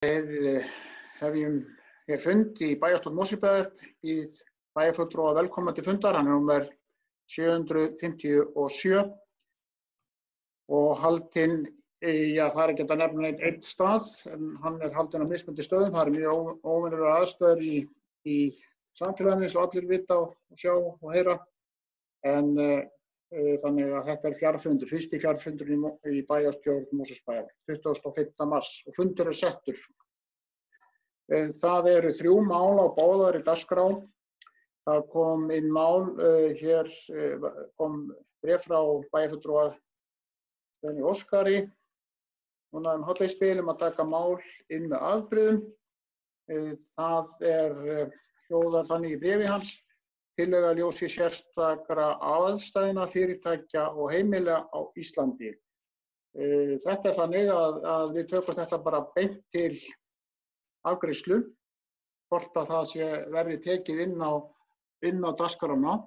Við hefjum hér fund í bæjarstjórn Mosfellsbæjar, býð bæjarfulltrúa velkomna til fundar, hann númer 757 og haldinn, það ekki hægt að nefna einn stað, en hann haldinn á mismunandi stöðum. Það mjög óvenjulegar aðstæður í samfélaginu, eins og allir vita og sjá og heyra, en þannig að þetta fjarfundur, fyrsti fjarfundurinn í bæjarstjórn Mosfellsbæjar, 25. mars og fundur settur. Það eru 3 mál á báðari dagskrá. Það kom inn mál, hér kom bréf frá bæjarfulltrúa Sveini Óskari, núna hádegisbil að taka mál inn með afbrigðum. Það hljóðar þannig í bréfi hans: tillaga ljósi sérstakra aðstæðna fyrirtækja og heimila á Íslandi. Þetta þannig að við tökum þetta bara beint til afgreiðslu, hvort að það verði tekið inn á dagskrána,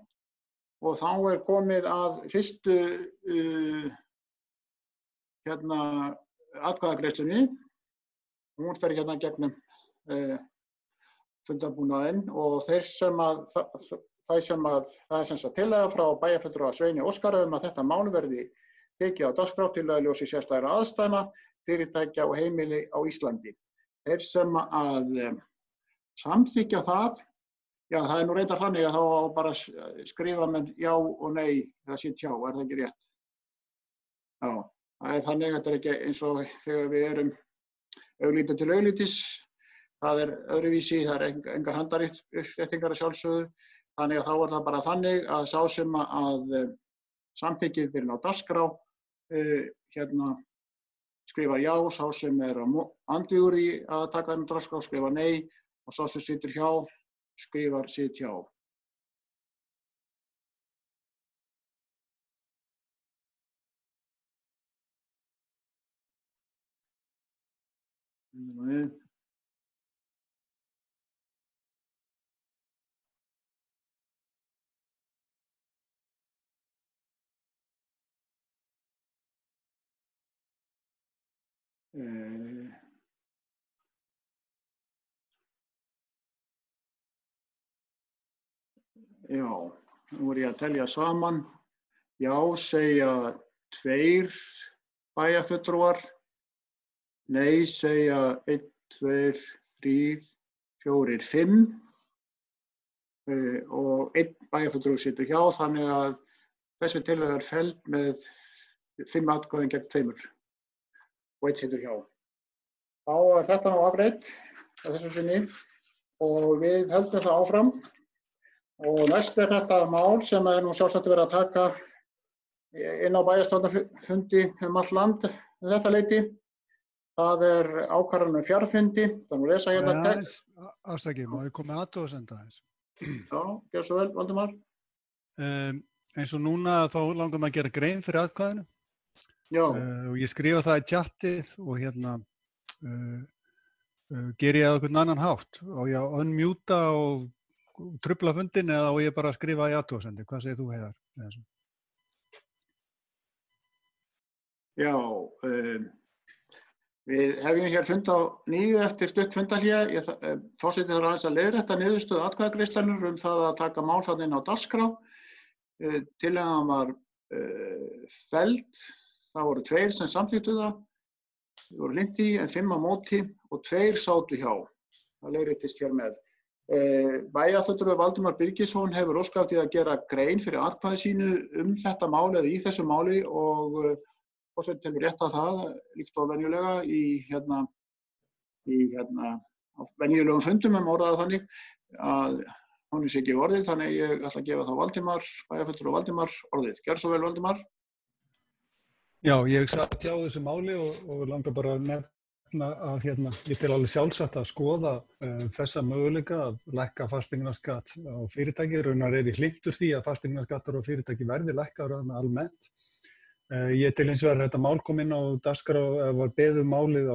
og þá komið að fyrstu atkvæðagreiðslunni. Hún fer gegnum fundarbúnaðinn, og það er sem sagt tillaga frá bæjarfulltrúa Sveini Óskari að þetta mál verði tekið á dagskrá tillaga ljósi sérstakra aðstæðna fyrirtækja og heimili á Íslandi. Þeir sem að samþykkja það, það nú reyndar þannig að þá á bara skrifa með já og nei, það sé tjá, það ekki rétt? Já, það þannig, þetta ekki eins og þegar við erum auglítið til auglítis, það öðruvísi, það engar handaréttingar að sjálfsögðu, þannig að þá það bara þannig að sá sem að samþykkið inn á dagskrá skrifar já, sá sem andvígur í að taka inn á dagskrá skrifar nei, og sá sem situr hjá skrifar sitt hjá. Já, nú ég að telja saman. Já segja 2 bæjarfulltrúar, nei segja 1, 2, 3, 4, 5 og 1 bæjarfulltrúi situr hjá, þannig að þessi tillaga felld með 5 atkvæðum gegn 2 og 1 situr hjá. Þá þetta nú afgreitt að þessu sinni, og við höldum það áfram. Og næst þetta mál sem nú sjálfsagt verið að taka inn á bæjarstjórnarfundi allt land þetta leyti. Það ákvarðanir fjarfundi. Það nú lesa hérna text. Afsakið, má ég koma athugasemd aðeins? Já, gjör svo vel, Valdimar. Eins og núna þá langar maður að gera grein fyrir atkvæðinu. Já. Og ég skrifa það í chatið og ger ég á einhvern annan hátt. Og ég unmjúta og trufla fundin, eða á ég bara að skrifa í athugasemdir? Hvað segir þú, Heiðar? Já, við hefjum hér fund á nýju eftir stutt fundarhlé. Forseti þarf aðeins að leiðrétta niðurstöðu atkvæðagreiðslunnar það að taka mál þarna inn á dagskrá. Tillagan var felld. Það voru 2 sem samþykktu það. Það voru hlynnt því, en 5 á móti og 2 sátu hjá. Það leiðréttist hér með. Bæjarfulltrúi Valdimar Birgisson hefur óskað eftir að gera grein fyrir atkvæði sínu þetta mál eða í þessu máli, og forseti telur rétt að það, líkt og venjulega í venjulegum fundum, orðað þannig, að honum sé ekki orðið, þannig ég ætla að gefa þá bæjarfulltrúi Valdimar orðið. Gjörðu svo vel, Valdimar. Já, ég satt hjá þessu máli og langar bara að nefna að ég tel alveg sjálfsagt að skoða þessa möguleika að lækka fasteignaskatt á fyrirtæki. Raunar í hlynntur því að fasteignaskattar á fyrirtæki verði lækkaður almennt. Ég tel hins vegar að þetta mál kom inn á dagskrá, var beðið málið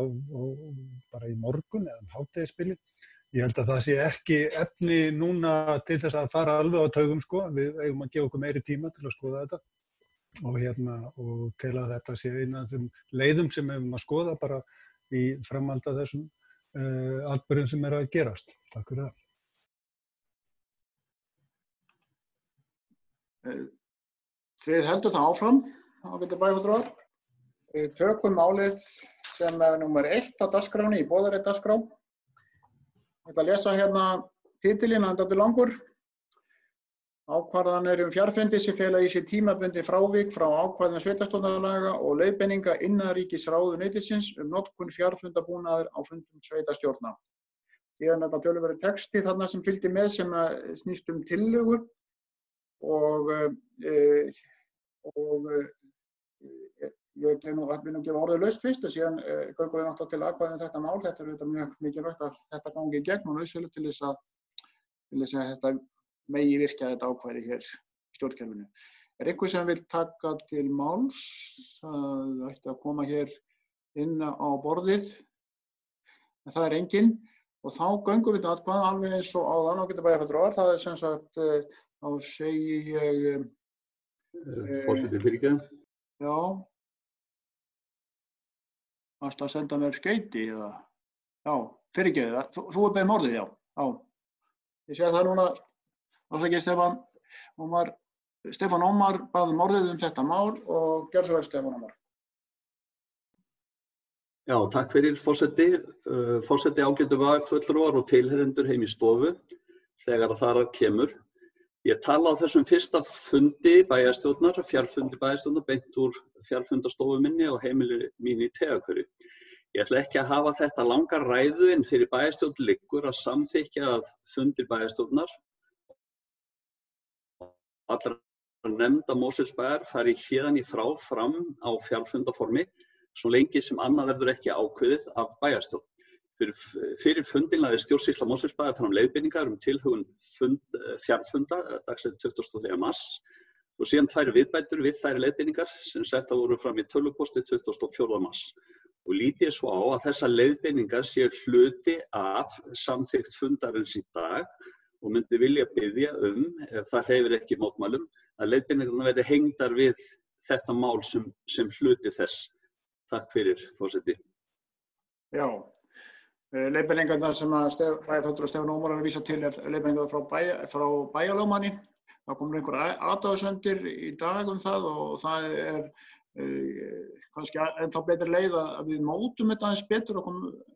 bara í morgun eða hádegisbilið. Ég held að það sé ekki efni núna til þess að fara alveg á taugum, sko. Við eigum að gefa okkur meiri tíma til að skoða þetta. Og tel að þetta sé eina af þeim leiðum sem við höfum að skoða bara í framhaldi af þessum atburðum sem að gerast. Takk fyrir það. Þið heldur það áfram, ágætu bæjarfulltrúar. Við tökum málið sem er númer 1 á dagskránni í boðaðri dagskrá. Ég ætla að lesa hérna titilinn, hann er dálítið langur. Ákvarðanir fjarfundi sem fela í sér tímabundið frávik frá ákvæðum sveitarstjórnarlaga og leiðbeininga innanríkisráðuneytisins notkun fjarfundabúnaðar á fundum sveitarstjórna. Síðan þetta töluverður texti þarna sem fylgdi með sem snýst tillögu og ég vil nú gefa orðið laust fyrst og síðan göngum við náttúrulega til atkvæðum þetta mál. Þetta er auðvitað mjög mikilvægt að þetta gangi í gegn og nauðsynlegt til þess að þetta megi virka þetta ákvæði hér í stjórnkerfinu. Er einhver sem vil taka til máls? Það ætti að koma hér inn á borðið. En það er enginn og þá göngum við atkvæða alveg eins og áðan ágætu bæjarfulltrúar. Það er sem sagt, þá segi ég... Forseti fyrirgefðu. Já. Varstu að senda mér skeyti eða? Já, fyrirgefðu það. Þú er beðið orðið, já. Já. Ég sé það núna. Ásækið Stefán Ómar bað orðið þetta mál og gjörðu svo vel Stefán Ómar. Já, takk fyrir forseti. Forseti ágætu bæjarfulltrúar og tilheyrendur heim í stofu þegar það kemur. Ég tala á þessum fyrsta fundi bæjarstjórnar, fjarfundi bæjarstjórnar, beint úr fjarfundastofu minni og heimili mín í Tegahverfi. Ég ætla ekki að hafa þetta langar ræðu en fyrir bæjarstjórn liggur að samþykkja að fundir bæjarstjórnar allra nefnda Mosfellsbæjar fari héðan í frá fram á fjarfundaformi svo lengi sem annað verður ekki ákveðið af bæjarstjórn. Fyrir fundinn lagði stjórnsýsla Mosfellsbæjar fram leiðbeiningar tilhögun fjarfunda dagsett 23. mars og síðan 2 viðbætur við þær leiðbeiningar sem setta voru fram í tölvupósti 24. mars. Og lít ég svo á að þessar leiðbeiningar séu hluti af samþykkt fundarins í dag og myndi vilja biðja ef það hreyfir ekki mótmælum, að leiðbeiningarnar verði hengdar við þetta mál sem hluti þess. Takk fyrir, forseti. Já, leiðbeiningarnar sem bæjarfulltrúar Stefán Ómar er að vísa til leiðbeiningar frá bæjarlögmanni. Það komur einhver athugasemdir í dag það og það er kannski ennþá betri leið að við mótum þetta aðeins betur og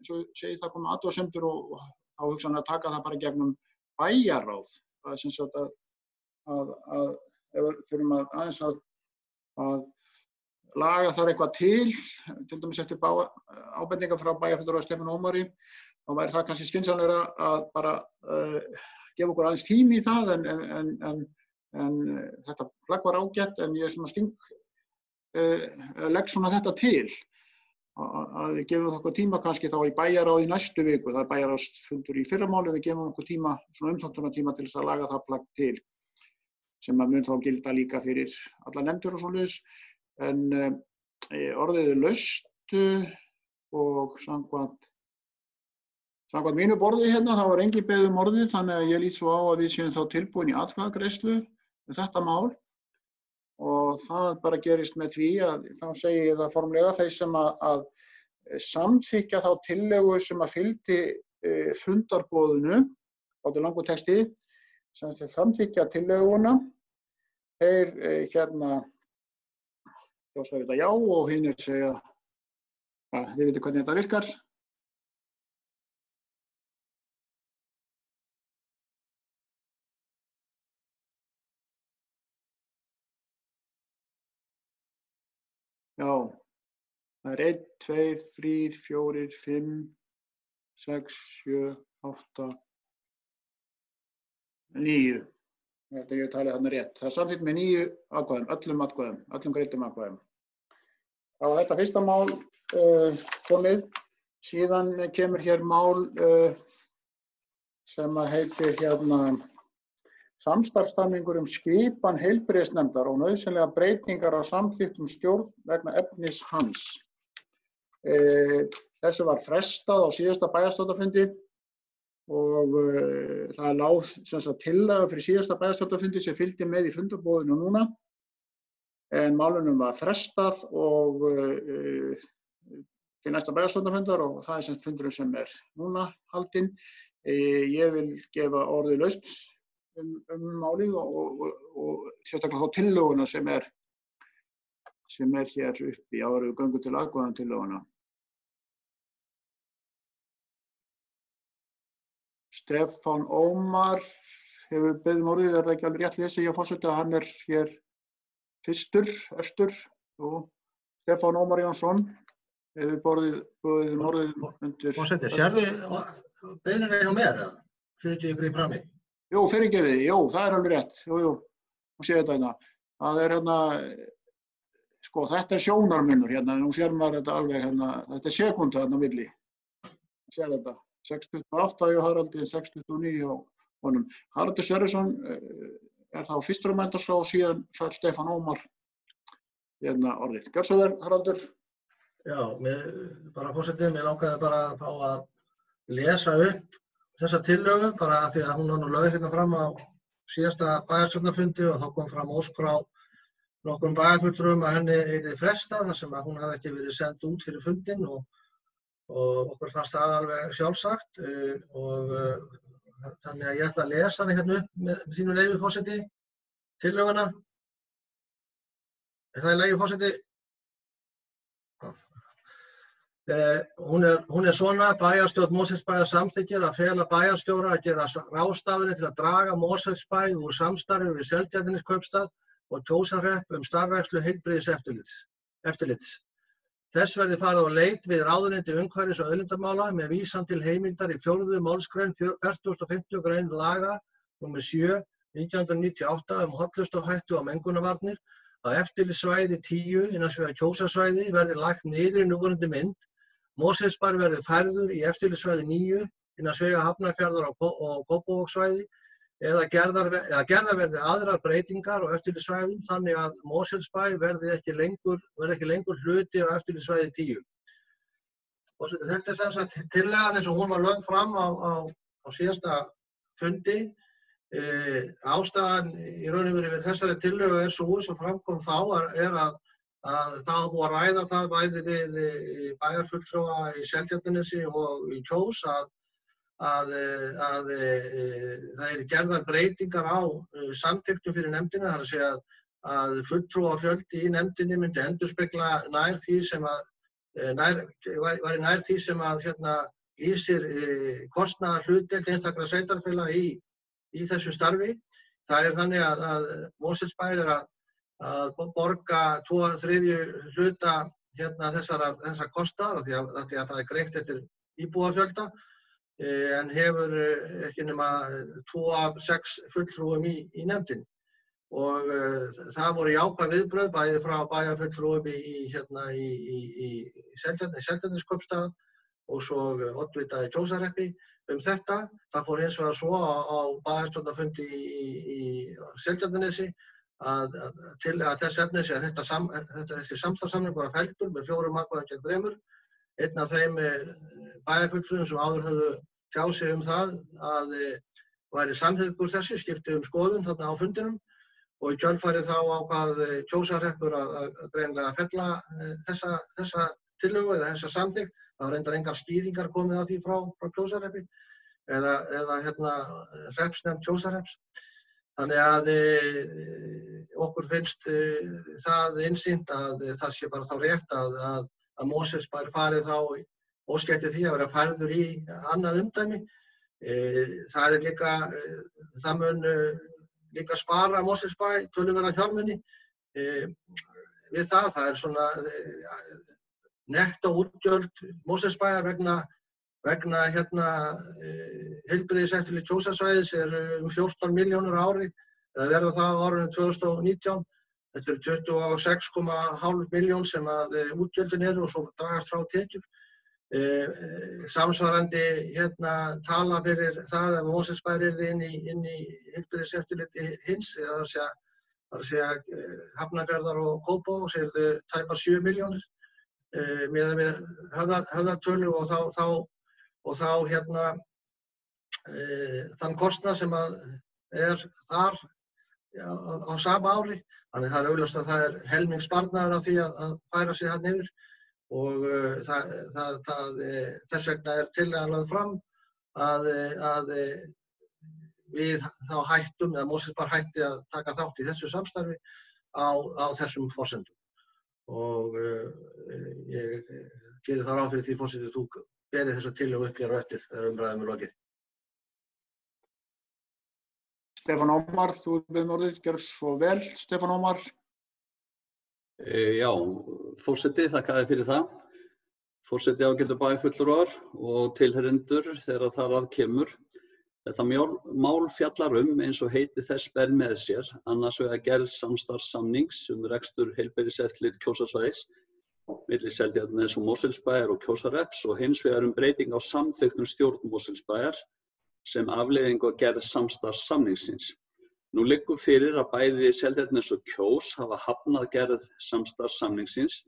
svo segir það komið athugasemdir og þá hugsanlega að taka það bara gegnum bæjarráð. Það er sem sagt að ef við þurfum aðeins að laga þar eitthvað til dæmis eftir ábendingar frá bæjarfulltrúa Stefán Ómari, þá væri það kannski skynsamlegra að bara gefa okkur aðeins tími í það en þetta plagg var ágætt en ég legg svona þetta til að við gefum okkur tíma kannski þá í bæjarráð í næstu viku. Það er bæjarráðsfundur í fyrramáli, við gefum okkur tíma, svona umþóttunartíma til þess að laga það plagg til sem að mun þá gilda líka fyrir alla nefndir og svoleiðis. En orðið er laust og samkvæmt mínu borði hérna þá var engin beðið orðið þannig að ég lít svo á að við séum þá tilbúin í atkvæðagreiðslu með þetta mál. Og það bara gerist með því að þá segi ég það formlega þeir sem að samþykkja þá tillögu sem að fylgdi fundarboðinu, þetta er langur texti, sem þeir samþykkja tillöguna, þeir segja þetta já og hinir segja að þið veitir hvernig þetta virkar. Já, það er 1, 2, 3, 4, 5, 6, 7, 8, 9. Þetta ég talið þarna rétt. Það er samþykkt með 9 atkvæðum, öllum greiddum atkvæðum. Þá var þetta fyrsta mál komið. Síðan kemur hér mál sem heitir samstarfssamningur skipan heilbrigðisnefndar og nauðsynlegar breytingar á samþykktum stjórn vegna efnis hans. Þessu var frestað á síðasta bæjarstjórnarfundi og það lá tillaga fyrir síðasta bæjarstjórnarfundi sem fylgdi með í fundarboðinu núna. En málunum var frestað og til næsta bæjarstjórnarfundar og það sem fundurinn sem núna haldinn. Ég vil gefa orðið laust málið og sérstaklega þá tillöguna sem hér uppi áður við göngum til atkvæða tillöguna. Stefán Ómar hefur beðið orðið, það ekki alveg rétt lesið hjá forseta, hann hér fyrstur. Stefán Ómar Jónsson hefur beðið orðið undir... Forseti, sérðu beðinir hjá mér eða? Fyrir ykkur í frammi? Jú, fyrirgefið, það alveg rétt. Jú, nú sé þetta hérna. Það hérna, sko, þetta sjónarmunur hérna, nú sér maður þetta alveg hérna, þetta sekúnda hérna á milli. Sér þetta. 6:28 hjá Haraldi, 6:29 hjá honum. Haraldur Sverrisson þá fyrstur að mælta svo og síðan fær Stefán Ómar hérna orðið. Gjörðu svo vel, Haraldur. Já, bara forseti, mér langaði bara að fá að lesa upp þessa tillögu, bara af því að hún var nú lögð hérna fram á síðasta bæjarstjórnarfundi og þá kom fram ósk frá nokkrum bæjarfulltrúum að henni yrði frestað þar sem að hún hafi ekki verið send út fyrir fundinn og okkur fannst það alveg sjálfsagt og þannig að ég ætla að lesa hana hérna upp með þínu leyfi, forseti, tillöguna. Er það í lagi, forseti? Hún svona, bæjarstjórn Mosfellsbæjar samþykkir að fela bæjarstjóra að gera ráðstafanir til að draga Mosfellsbæ úr samstarfi við Seltjarnarneskaupstað og Kjósarhrepp starfrækslu heilbrigðiseftirlits. Þess verði farið á leit við ráðuneyti umhverfis- og auðlindamála með vísan til heimildar í 4. málsgrein 40. grein laga nr. 7/1998 hollustuhættu og mengunarvarnir að eftirlitssvæði 10 innan svega Kjósarsvæði verði lagt niður í núverandi mynd. Mosfellsbær verði færður í eftirlitssvæði 9 innan svega Hafnarfjarðar og Kópavogssvæði eða gerðar verði aðrar breytingar á eftirlitssvæðum þannig að Mosfellsbær verði ekki lengur hluti á eftirlitssvæði 10. Þetta sem sagt tillagan eins og hún var lögð fram á síðasta fundi. Ástæðan í raun og veru fyrir þessari tillögu svo sem framkom þá að það búið að ræða það bæði við bæjarfulltrúa í Seltjarnarnesi og í Kjós að það gerðar breytingar á samþykktum fyrir nefndina, þar að segja að fulltrúafjöldi í nefndinni myndi endurspegla nær því sem að lýsir kostnaðarhlutdeild einstakra sveitarfélaga í þessu starfi. Það þannig að Mosfellsbær að borga 2/3 hluta þessa kostnaðar því að það greitt eftir íbúafjölda en hefur ekki nema 2 af 6 fulltrúum í nefndinni. Og það voru jákvæð viðbrögð bæði frá bæjarfulltrúum í Seltjarnarneskaupstað og svo oddvita í Kjósarhreppi þetta. Það fór hins vegar svo á bæjarstjórnarfundi í Seltjarnarnesi að þess efnis að þessi samstarfssamningur var felldur með 4 atkvæðum gegn 3. Einn af þeim bæjarfulltrúum sem áður höfðu tjáð sig það að væri samþykkur þessi skipti skoðun þarna á fundinum og í kjölfarið þá ákvað Kjósarhreppur að greinilega fella þessa tillögu eða þessa samþykkt. Það var reyndar engar skýringar komið á því frá Kjósarhreppi eða hreppsnefnd Kjósarhrepps. Þannig að okkur finnst það einsýnt að það sé bara þá rétt að Mosfellsbær farið þá óskætti því að vera færður í annað umdæmi. Það mun líka spara Mosfellsbæ töluverða fjármuni við það. Það svona nettóútgjöld Mosfellsbæjar vegna heilbrigðiseftirlits Kjósarsvæðis um 14 milljónir á ári eða verða það á árinu 2019. Þetta 26,5 milljón sem að útgjöldin eru og svo dragast frá tekjur. Samsvarandi tala fyrir það að Mosfellsbær yrði inn í heilbrigðiseftirliti hins, eða það að segja Hafnarfjarðar og Kópavogs yrðu tæpar 7 milljónir miðað við höfðatölu og þá þann kostnað sem að þar á sama ári. Þannig það augljóst að það helmingssparnaður af því að færa sig þarna yfir og þess vegna tillagan lögð fram að við þá hættum, eða Mosfellsbær hætti að taka þátt í þessu samstarfi á þessum forsendum. Og ég geri þá ráð fyrir því, forseti, þú berið þessa tillögu upp hér á eftir þegar umræðum lokið. Stefán Ómar, þú beðið orðið, gjörðu svo vel, Stefán Ómar. Já, forseti, þakka þér fyrir það. Forseti, ágætu bæjarfulltrúar og tilheyrendur þegar þar að kemur. Þetta mál fjallar eins og heiti þess ber með sér, annars vegar gerð samstarfssamnings rekstur heilbrigðiseftirlit Kjósarsvæðis milli Seltjarnarness og Mosfellsbæjar og Kjósarhrepps og hins vegar breyting á samþykktum stjórn Mosfellsbæjar sem afleiðing og gerð samstarfssamningsins. Nú liggur fyrir að bæði Seltjarnarness og Kjós hafa hafnað gerð samstarfssamningsins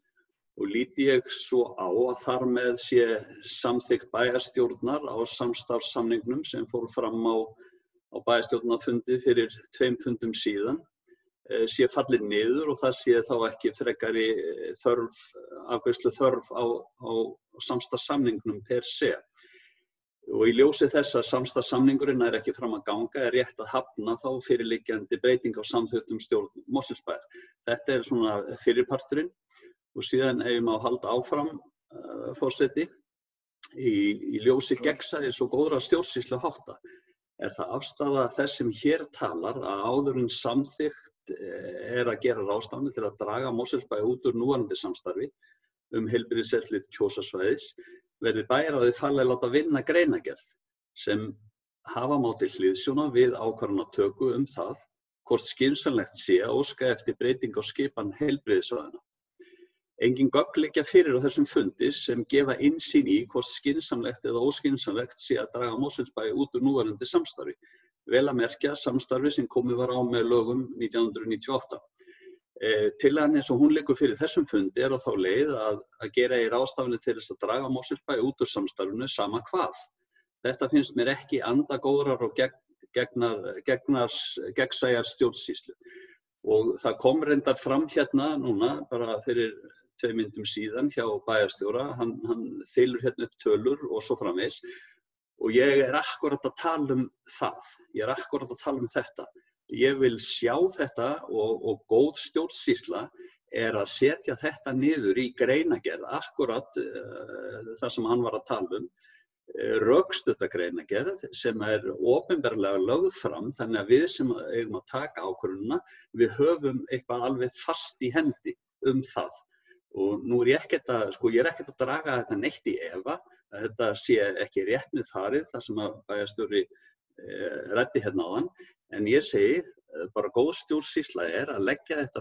og líti ég svo á að þar með sé samþykkt bæjarstjórnar á samstarfssamningnum sem fór fram á bæjarstjórnarfundi fyrir 2 fundum síðan sé fallið niður og það sé þá ekki frekari afgreiðslu þörf á samstarfssamningnum per se. Og í ljósi þess að samstarfssamningurinn nær ekki fram að ganga rétt að hafna þá fyrirliggjandi breyting á samþykktum stjórn Mosfellsbæjar. Þetta svona fyrirparturinn. Og síðan eigum að halda áfram, forseti, í ljósi gegnsæis og góðra stjórnsýsluhátta. Það afstaða þess sem hér talar að áður en samþykkt að gera ráðstafanir til að draga Mosfellsbæ út úr núverandi samstarfi heilbrigðiseftirlit Kjósarsvæðis verði bæjarráði falið að láta vinna greinargerð sem hafa má til hliðsjónar við ákvarðanatöku það hvort skynsamlegt sé að óska eftir breyting á skipan heilbrigðissvæðanna. Engin gögn liggja fyrir á þessum fundi sem gefa innsýn í hvort skynsamlegt eða óskynsamlegt sé að draga Mosfellsbæ út úr núverandi samstarfi. Vel að merkja samstarfi sem komið var á með lögum 1998. Tillagan eins og hún liggur fyrir þessum fundi á þá leið að gera í ráðstafanir til þess að draga Mosfellsbæ út úr samstarfinu sama hvað. Þetta finnst mér ekki anda góðrar og gegnsæjar stjórnsýslu. Og það kom reyndar fram hérna núna bara fyrir 2 mínútum síðan hjá bæjarstjóra, hann þylur hérna upp tölur og svo framvegis og ég akkúrat að tala það, ég akkúrat að tala þetta. Ég vil sjá þetta og góð stjórnsýsla að setja þetta niður í greinargerð, akkúrat það sem hann var að tala rökstudda greinargerð sem opinberlega lögð fram þannig að við sem eigum að taka ákvörðunina, við höfum eitthvað alveg fast í hendi það. Og nú ég ekkert að draga þetta neitt í efa, að þetta sé ekki rétt með farið, það sem að bæjarstjóri ræddi hérna áðan, en ég segi bara góð stjórnsýsla að leggja þetta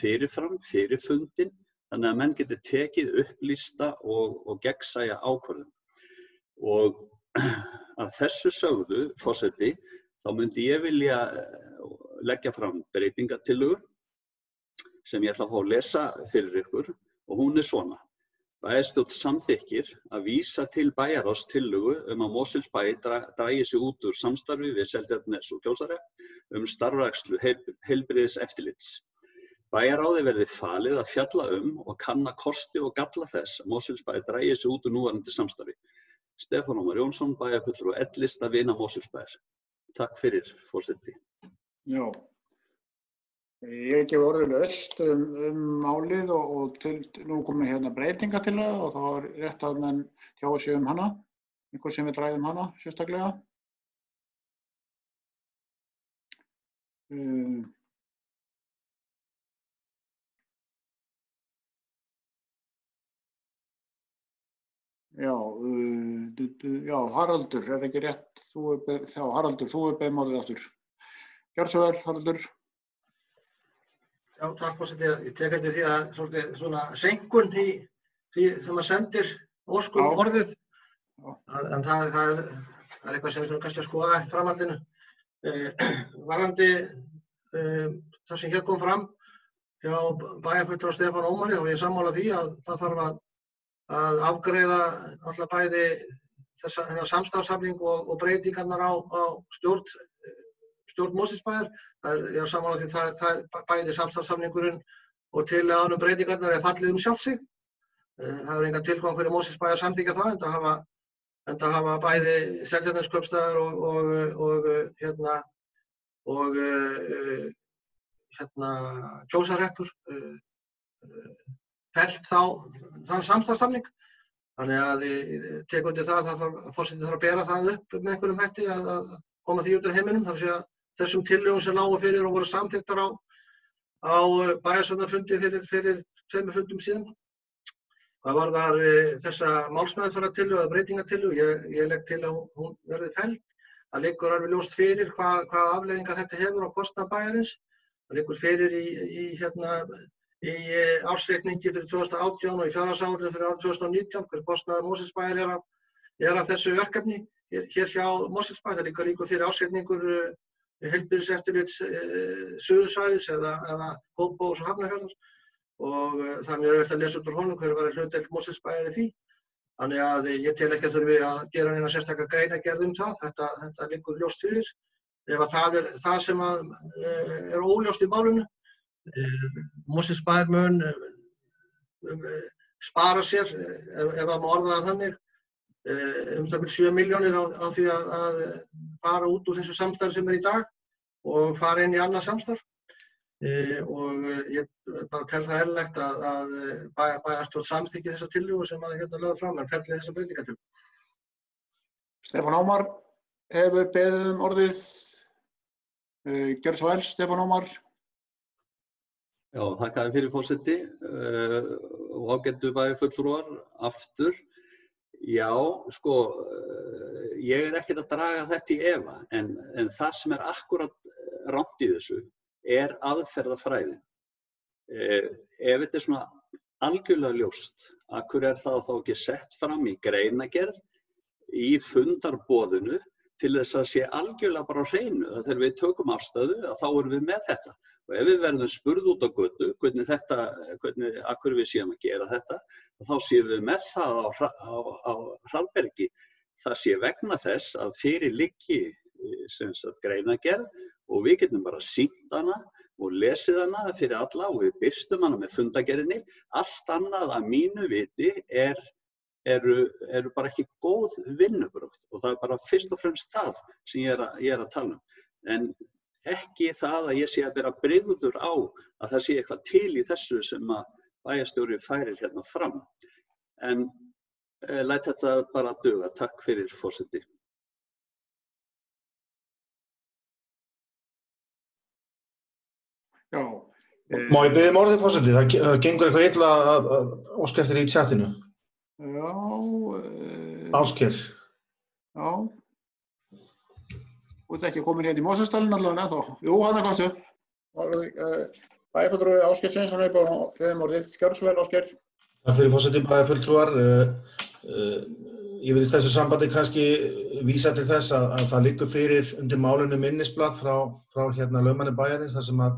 fyrirfram, fyrir fundin, þannig að menn geti tekið upplýsta og gegnsæja ákvörðun. Og að þessu sögðu, forseti, þá myndi ég vilja leggja fram breytingatillögu sem ég ætla að fá að lesa fyrir ykkur og hún svona. Bæjarstjórn samþykkir að vísa til bæjarráðstillögu að Mosfellsbæ dragi sig út úr samstarfi við Seltjarnarnes og Kjósarhrepp starfrækslu heilbrigðiseftirlits. Bæjarráði verði falið að fjalla og kanna kosti og galla þess að Mosfellsbæ dragi sig út úr núverandi samstarfi. Stefán Ómar Jónsson, bæjarfulltrúi og L-lista vina Mosfellsbæjar. Takk fyrir, forseti. Já, ég gef orðið laust málið og nú komin hérna breytingatillaga og þá rétt að menn tjái sig hana, einhver sem við ræðum hana sérstaklega. Já, Haraldur, það ekki rétt? Haraldur, þú beðið orðið aftur. Gjörðu svo vel, Haraldur. Já, takk forseti. Ég tek eftir því að svona seinkun í því þegar maður sendir óskum orðið. En það eitthvað sem við þurfum kannski að skoða í framhaldinu. Varðandi það sem hér kom fram hjá bæjarfulltrúa Stefán Ómari og ég er sammála því að það þarf að afgreiða alltaf bæði þennan samstarfssamning og breytingarnar á stjórn Mosfellsbæjar. Ég er sammála því það bæði samstarfssamningurinn og tillagan breytingarnar fallið sjálft sig það hefur engan tilgang fyrir Mosfellsbæ að samþykkja það, enda hafa bæði Seltjarnarneskaupstaður og Kjósarhreppur fellt þann samstarfssamning. Þannig að ég tek undir það að forseti þarf að bera það upp með einhverjum hætti að koma því út úr heiminum. Það er að þessum tillögum sem lágu fyrir og voru samþykktar á bæjarstjórnarfundi fyrir 2 fundum síðan. Hvað varðar þessa málsmeðferðartillögu eða breytingartillögu, ég legg til að hún verði felld. Það liggur alveg ljóst fyrir hvaða afleiðingar þetta hefur á kostnað bæjarins. Það liggur fyrir í ársreikningi fyrir 2018 og í fjárhagsárinu fyrir árið 2019 hver kostnaður Mosfellsbæjar af þessu verkefni hér hjá Mosfellsbæ. Það liggur fyrir ársreikningur heilbrigðiseftirlits suðursvæðis eða Kópavogs og Hafnarfjarðar og það er mjög auðvelt að lesa út úr honum hver var hlutdeild Mosfellsbæjar í því. Þannig að ég tel ekki að þurfi að gera neina sérstaka greinargerð það. Þetta liggur ljóst fyrir. Ef að það er það sem er óljóst í málinu, Mosfellsbær mun spara sér, ef að má orða það þannig, það bil 7 milljónir á því að fara út úr þessu samstarfi sem í dag og fara inn í annað samstarf. Og ég bara tel það eðlilegt að bæjarstjórn samþykki þessa tillögu sem hérna lögð fram en felli þessa breytingartillögu. Stefán Ómar hefur beðið orðið. Gjörðu svo vel, Stefán Ómar. Já, þakka þér fyrir forseti og ágætu bæjarfulltrúar aftur. Já, sko, ég ekkert að draga þetta í efa, en það sem akkúrat rangt í þessu aðferðafræðin. Ef þetta svona algjörlega ljóst, af hverju það þá ekki sett fram í greinargerð í fundarboðinu til þess að sé algjörlega bara á hreinu að þegar við tökum afstöðu að þá erum við með þetta. Og ef við verðum spurð út á götu af hverju við séum að gera þetta, þá séum við með það á hraðbergi. Það sé vegna þess að fyrir liggi greinargerð og við getum bara sýnt hana og lesið hana fyrir alla og við birtum hana með fundagerðinni. Allt annað að mínu viti eru bara ekki góð vinnubrögð og það bara fyrst og fremst það sem ég að tala um. En ekki það að ég sé að vera brigður á að það sé eitthvað til í þessu sem að bæjarstjóri færir hérna fram. En læt þetta bara duga. Takk fyrir forseti. Já. Má ég biðja orðið forseti? Það gengur eitthvað illa að óska eftir í chatinu. Já. Ásgeir. Já. Þú ert ekki komin hérna í Mosfellsdalinn allavega ennþá. Jú, hann komstu. Bæjarfulltrúi Ásgeir Sveinsson upp á beðið orðið. Gjörðu svo vel, Ásgeir. Takk fyrir forseti bæjarfulltrúar. Ég vil í þessu sambandi kannski vísa til þess að það liggur fyrir undir málinu minnisblað frá hérna lögmanni bæjarins þar sem að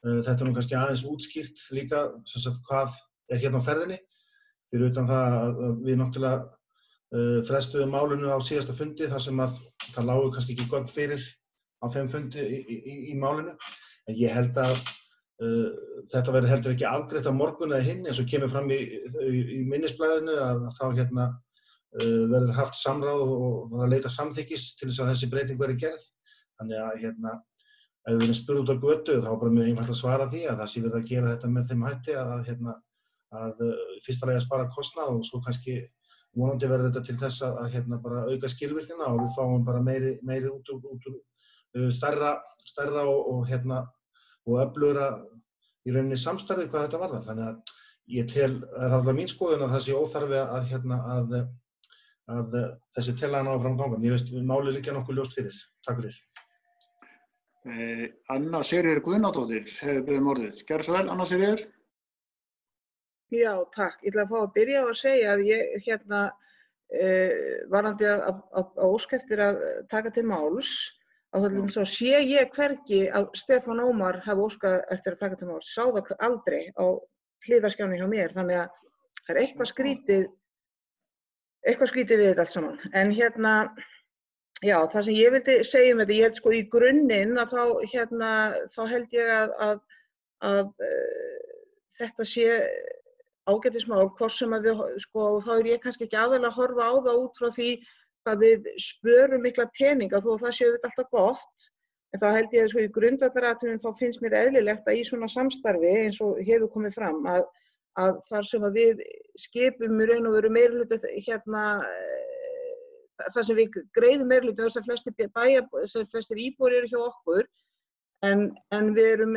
þetta nú kannski aðeins útskýrt líka hvað hérna á ferðinni. Fyrir utan það að við náttúrulega frestuðum málinu á síðasta fundi þar sem að það lágu kannski ekki gögn fyrir á þeim fundi í málinu. En ég held að þetta verður heldur ekki afgreitt á morgun eða hinn eins og kemur fram í minnisblaðinu að þá hérna verður haft samráð og það að leita samþykkis til þess að þessi breyting verði gerð. Þannig að hérna ef við erum spurð út á götu þá bara mjög einfalt að svara því að það sé verið að gera þetta með þeim hætti að hérna að fyrsta lagi að spara kostnað og svo kannski vonandi verður þetta til þess að hérna bara auka skilvirknina og við fáum bara meiri út úr stærra og hérna og öflugra í rauninni samstarfi hvað þetta varðar. Þannig að ég tel það er mín skoðun að það sé óþarfi að hérna að þessi tillaga nái fram ganga. Mér finnst málið liggja nokkuð ljóst fyrir. Takk fyrir. Anna Sigríður Guðnadóttir hefur beðið orðið. Gjörðu svo vel, Anna Sigríður. Já, takk. Ég ætla að fá að byrja á að segja að ég hérna varðandi að óska eftir að taka til máls þá sé ég hvergi að Stefán Ómar hafi óskað eftir að taka til máls. Sá það aldrei á hliðarskjánni hjá mér, þannig að það er eitthvað skrítið við þetta allt saman. En hérna, já, það sem ég vildi segja þetta, ég held sko í grunninn að þá held ég að þetta sé á ágætismál, hvort sem að við, sko, og þá ég kannski ekki aðalega að horfa á það út frá því hvað við spörum mikla peninga, þó það séu þetta alltaf gott, en þá held ég að svo í grundvallaratriðum þá finnst mér eðlilegt að í svona samstarfi eins og hefur komið fram að þar sem að við skipum í raun og veru meirihluta þar sem við greiðum meirihluta þess að flestir íbúar eru hjá okkur, en við erum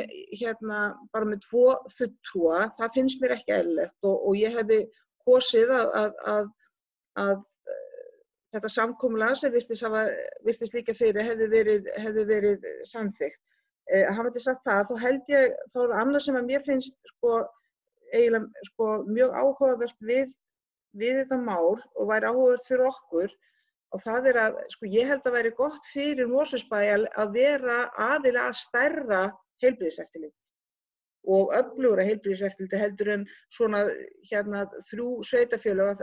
bara með 2 fulltrúa, það finnst mér ekki eðlilegt og ég hefði kosið að þetta samkomulag sem virtist líka fyrir hefði verið samþykkt. Hann hefði sagt það, þá held ég, þá er það annað sem að mér finnst eiginlega mjög áhugavert við þetta mál og væri áhugavert fyrir okkur, og það er að, ég held að væri gott fyrir Mosfellsbæ að vera aðili að stærra heilbrigðiseftirliti og öflugra heilbrigðiseftirliti heldur en svona 3 sveitarfélög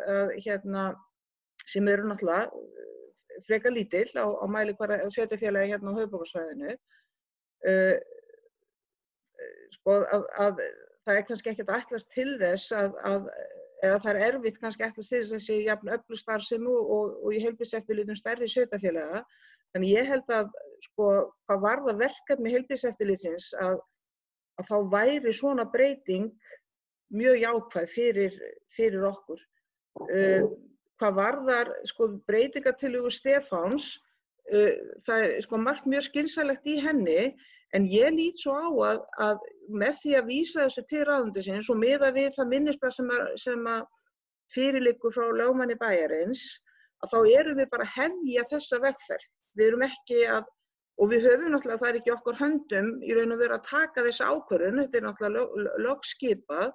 sem eru náttúrulega frekar lítil á mælikvarða sveitarfélagi á höfuðborgarsvæðinu. Það er kannski ekkert að ætlast til þess eða það er erfitt kannski að ætlast til þess að sé jafn öflug starfsemi og í heilbrigðiseftirlitum stærri sveitarfélaga. Þannig ég held að hvað varðar verkefni heilbrigðiseftirlitsins að þá væri svona breyting mjög jákvæð fyrir okkur. Hvað varðar breytingatillögu Stefáns, það er margt mjög skynsamlegt í henni, en ég lít svo á að með því að vísa þessu til ráðuneytisins og miða við það minnisblað sem að fyrirliggur frá lögmanni bæjarins, að þá erum við bara að hefja þessa vegferð. Við erum ekki og við höfum náttúrulega, það er ekki okkar höndum í raun og veru að taka þessa ákvörðun, þetta er náttúrulega lögskipað,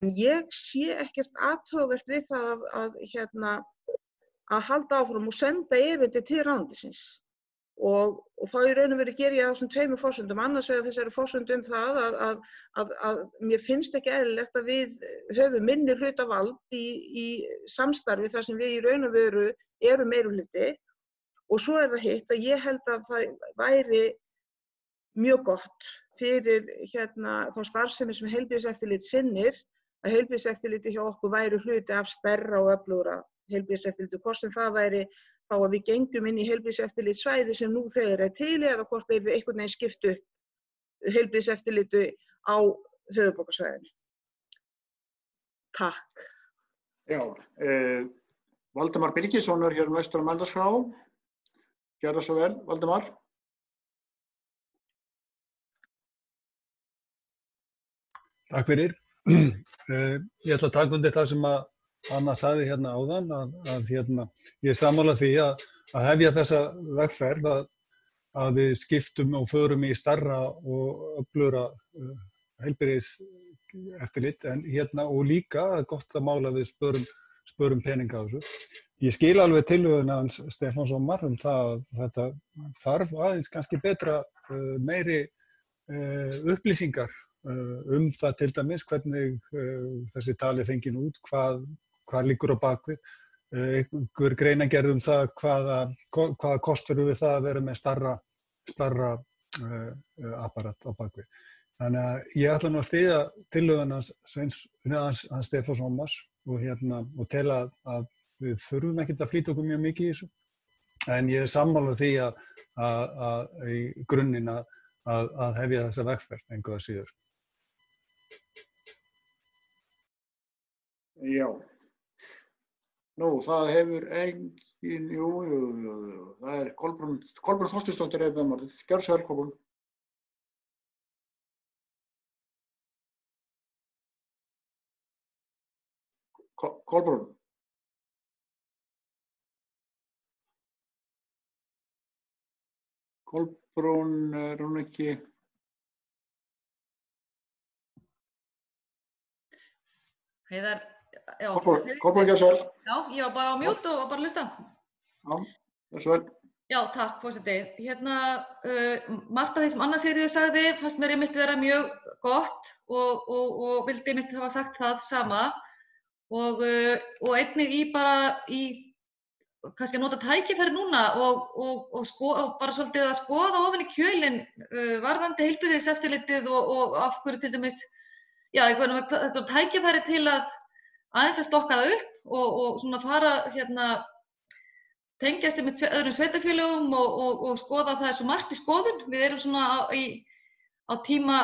en ég sé ekkert athugavert við það að halda áfram og senda erindi til ráðuneytisins. Og þá í raun og veru geri ég á þessum 2 forsendum, annars vegar þessari forsendum það að mér finnst ekki eðlilegt að við höfum minni hlutavald í samstarfi þar sem við í raun og veru erum meirihluti, og svo er það hitt að ég held að það væri mjög gott fyrir þá starfsemi sem heilbrigðiseftirlit sinnir, að heilbrigðiseftirliti hjá okkur væri hluti af stærra og öflugra heilbrigðiseftirliti, hvort sem það væri þá að við gengum inn í heilbrigðiseftirlitssvæði sem nú þegar er til eða hvort við einhvern veginn skiptu heilbrigðiseftirliti á höfuðborgarsvæðinu. Takk. Já, Valdimar Birgisson er hér næstur á mælendaskrá. Gjörðu svo vel, Valdimar. Takk fyrir. Ég ætla að taka undir það sem að Anna sagði áðan að ég er sammála því að hefja þessa vegferð að við skiptum og förum í stærra og öflugra heilbrigðiseftirlit og líka gott að mála við spörum peninga á þessu. Ég skil alveg tillöguna hans Stefáns Ómar það að þetta þarf aðeins kannski betra meiri upplýsingar það til dæmis hvernig þessi tali er fengin út, hvað liggur á bakvið, einhver greinargerð það hvaða kostur við það að vera með stærra apparat á bakvið. Þannig að ég ætla nú að styðja tillöguna hans Stefáns Ómars og tel að við þurfum ekkert að flýta okkur mjög mikið í þessu, en ég er sammála því að í grunninn að hefja þessa vegferð engu að síður. Já. Nú, það hefur það er Kolbrún Þorsteinsdóttir eða gjörðu svo vel, Kolbrún. Kolbrún. Kolbrún, er hún ekki? Heiðar, já. Kolbrún, gjörðu svo vel. Já, ég var bara á mute og var bara að hlusta. Já, gjörðu svo vel. Já, takk, forseti. Margt af því sem Anna Sigríður sagði fannst mér einmitt vera mjög gott og vildi einmitt hafa sagt það sama og einnig kannski að nota tækifæri núna og bara svolítið að skoða ofan í kjölinn varðandi heilbrigðiseftirlitið og af hverju til dæmis þetta er tækifæri til að aðeins að stokka það upp og svona fara tengjast með öðrum sveitarfélögum og skoða, það er svo margt í skoðun. Við erum svona á tíma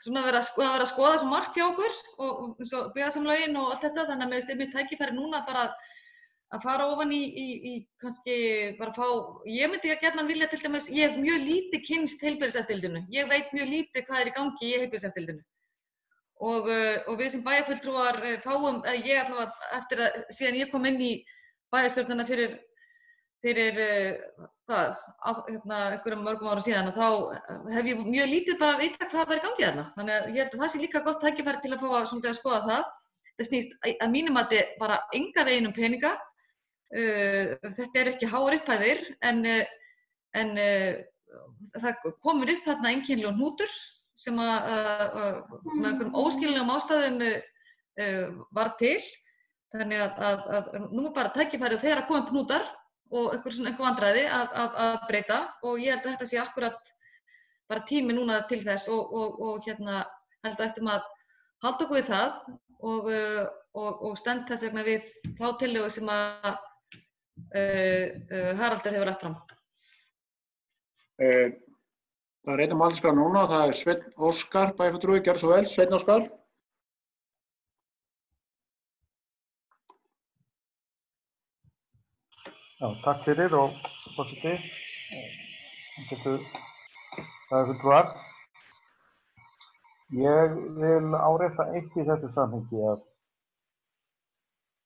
svona að vera að skoða svo margt hjá okkur og eins og byggðasamlögin og allt þetta, þannig að mér finnst einmitt tækifæri núna bara að fara ofan í kannski bara fá, ég myndi gjarnan vilja til dæmis, ég hef mjög lítið kynnst heilbrigðiseftirlitinu, ég veit mjög lítið hvað er í gangi í heilbrigðiseftirlitinu og við sem bæjarfulltrúar fáum, ég allavega eftir að síðan ég kom inn í bæjarstjórnina fyrir einhverjum mörgum árum síðan, þá hef ég mjög lítið bara að vita hvað var í gangi þarna. Þannig að ég held að það sé líka gott tækifæri til að fá að skoða það. Það snýst að mínum mati bara engan veginn peninga. Þetta er ekki háar upphæðir, en það komur upp þarna einkennilegur hnútur sem með einhverjum óskiljanlegum ástæðum var til. Þannig að nú er bara tækifærið þegar að koma upp hnútar og einhver vandræði að breyta og ég held að þetta sé akkurat bara tími núna til þess og held að eftir að halda okkur við það og stend þess vegna við þá tillögu sem að Haraldur hefur lagt fram. Það er einn málskrá núna, það er Sveinn Óskar, bæjarfulltrúi, gjörðu svo vel, Sveinn Óskar. Já, takk fyrir og forseti. Bæjarfulltrúar. Ég vil árétta eitt í þessu samhengi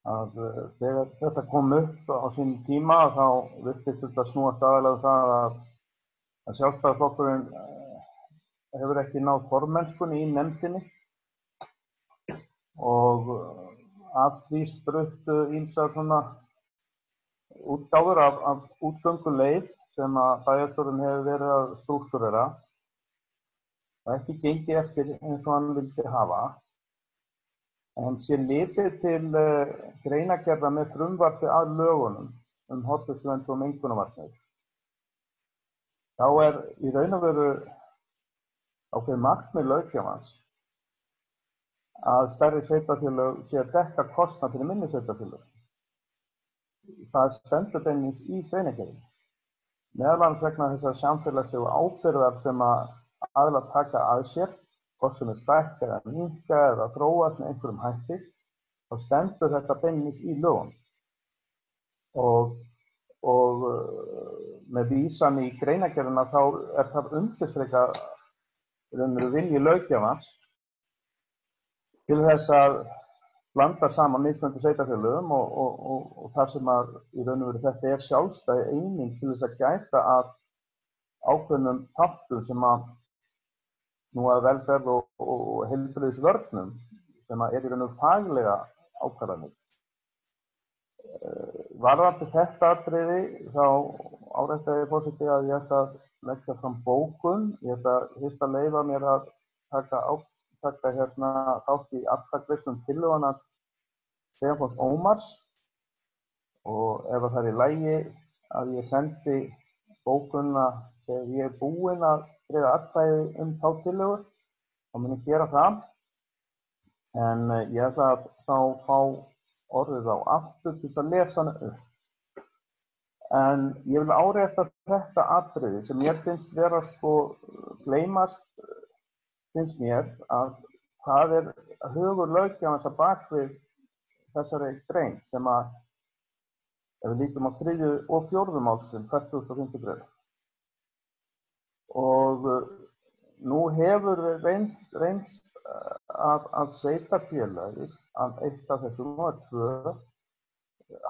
að þegar þetta kom upp á sínum tíma þá virtist þetta snúast aðallega það að Sjálfstæðisflokkurinn hefur ekki náð formennskunni í nefndinni og af því spruttu ýmsar svona útgáfur af útgönguleið sem að bæjarstjórinn hefur verið að strúktúrera og ekki gengið eftir eins og hann vildi hafa. En sé litið til greinargerða með frumvarpi að lögunum hollustuvernd og mengunarvarnir. Þá er í raun og veru ákveðið markmið löggjafans að stærri sveitarfélög sé að dekka kostnað fyrir minni sveitarfélög. Það stendur beinlínis í greinargerðinni. Meðal annars vegna þessar samfélagslegu ábyrgðar sem að aðilar taka að sér, hvort sem stækka eða minnka eða þróast með einhverjum hætti, þá stendur þetta beinlínis í lögum. Og með vísan í greinargerðina þá er það undirstrikað vilji löggjafans til þess að blanda saman mismunandi sveitarfélögum og þar sem að í raun og veru þetta er sjálfstæð eining til þess að gæta að ákveðnum þáttum sem að nú að velferð og heilbrigðisvörnum sem að er í raun og faglega ákvarðanir. Varðandi þetta atriði þá áréttaði forseti að ég ætla að leggja fram bókun. Ég ætla fyrst að leyfa mér að taka þátt í atkvæðagreiðslu tillögunnar Stefáns Ómars og ef það er í lagi að ég sendi bókunna þegar ég er búinn að greiða atkvæði þá tillögu, þá mun ég gera það. En ég ætla að þá fá orðið á aftur til að lesa hana upp. En ég vil árétta þetta atriði sem mér finnst vera gleymast, finnst mér að það er hugur löggjafans að bakvið þessari grein sem að ef við lítum á 3. og 4. málsgrein 45. grein. Og nú hefur reynst að sveitarfélagið að eitt af þessum og 2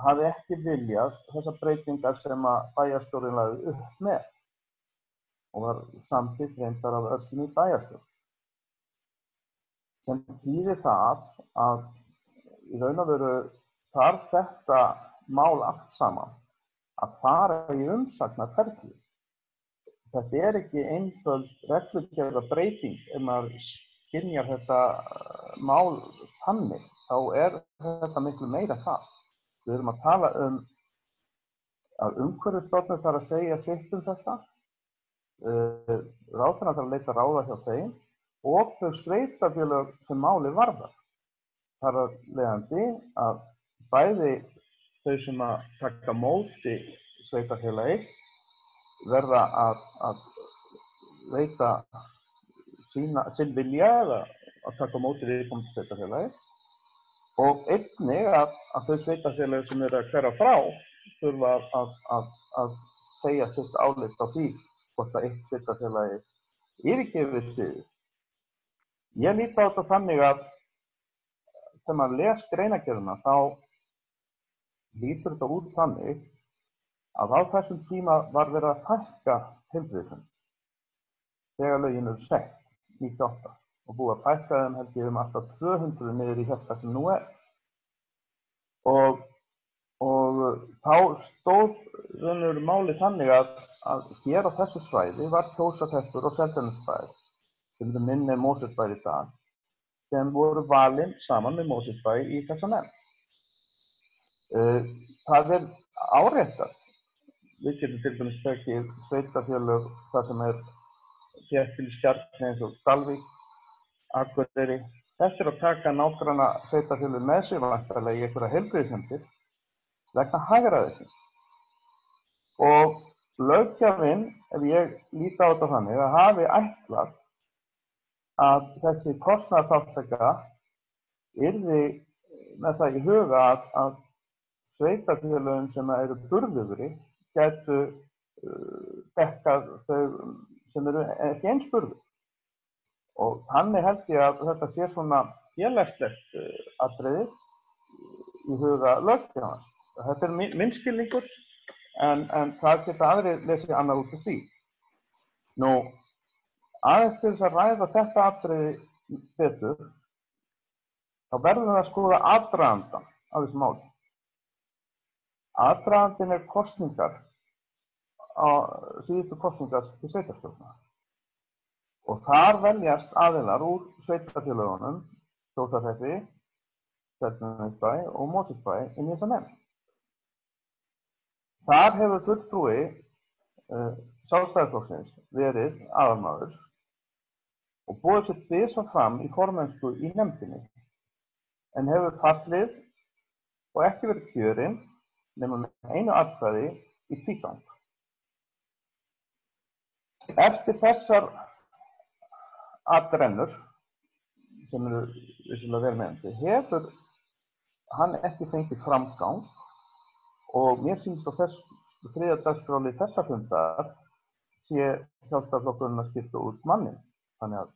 hafi ekki viljað þessar breytingar sem að bæjarstjórinn lagði upp með og var samþykkt reyndar af öllum í bæjarstjórn. Sem þýðir það að í raun og veru þarf þetta mál allt saman að fara í umsagnarferli. Þetta er ekki einföld reglugerða breyting ef maður skynjar þetta mál þannig, þá er þetta miklu meira það. Við erum að tala að umhverfisstofnun þarf að segja sitt þetta, ráðherra þarf að leita ráða hjá þeim og þau sveitarfélög sem máli varðar. Þar af leiðandi að bæði þau sem að taka móti sveitarfélagi verða að veita sinn vilja eða að taka móti viðkomandi sveitarfélagi og einnig að þau sveitarfélagi sem eru að hverfa frá þurfa að segja sitt álit á því hvort að eitt sveitarfélagi yfirgefur sviðið. Ég lít á þetta þannig að þegar maður les greinargerðina þá lítur þetta út þannig að á þessum tíma var verið að fækka heilbrigðisnefndum þegar lögin eru sett 98 og búið að fækka þeim held ég alltaf 200 niður í þetta sem nú er. Og þá stóð raunveru máli þannig að hér á þessu svæði var Kjósarhreppur og Seltjarnarnesbær, sem eru minni Mosfellsbær í dag, sem voru valin saman með Mosfellsbæ í þessa nefnd. Það er áréttað. Við getum til dæmis tekið sveitarfélög þar sem þéttbýliskjarni eins og Dalvík, Akureyri. Þetta er að taka nágranna sveitarfélög með sér væntanlega í einhverja heilbrigðisnefndir vegna hagræðisins. Og löggjafinn, ef ég líti á þetta þannig, að hafi ætlað að þessi kostnaðarþátttaka yrði með það í huga að sveitarfélögin sem eru burðugri gætu dekkað þau sem eru ekki eins burðug. Og þannig held ég að þetta sé svona félagslegt atriði í huga löggjafans. Þetta er minn skilningur en það geta aðrir lesið annað út af því. Nú, aðeins til þess að ræða þetta atriði betur, þá verðum við að skoða aðdragandann af þessu máli. Aðdragandinn er kosningar, síðustu kosningar til sveitarstjórna. Og þar veljast aðilar úr sveitarfélögunum, Kjósarhreppi, Seltjarnarnesbæ og Mosfellsbæ inn í þessa nefnd. Þar hefur fulltrúi Sjálfstæðisflokksins verið aðalmaður og boðið sér tvisvar fram í formennsku í nefndinni, en hefur fallið og ekki verið kjörinn nema með einu atkvæði í tvígang. Eftir þessar atrennur, sem eru vissulega vel meðandi, hefur hann ekki fengið framgang og mér sýnist á þriðja dagskráli þessa fundar sé Sjálfstæðisflokkurinn að skipta út mannin. Þannig að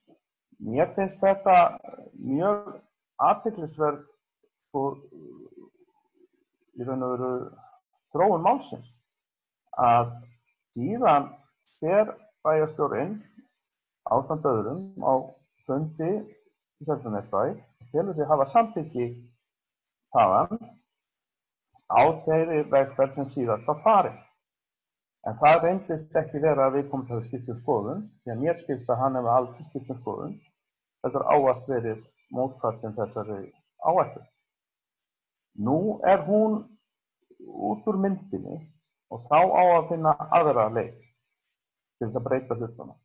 mér finnst þetta mjög athyglisverð og í raun og veru þróun málsins að síðan fer bæjarstjórinn ásamt öðrum á fundi í Seltjarnarnesbæ og telur sig hafa samþykki þaðan á þeirri vegferð sem síðast var farin. En það reyndist ekki vera að viðkomandi hafi skipt um skoðun, því að mér skilst að hann hefði aldrei skipt um skoðun. Þetta er ávallt verið mótfallin þessari áætlun. Nú er hún út úr myndinni og þá á að finna aðra leið til þess að breyta hlutunum.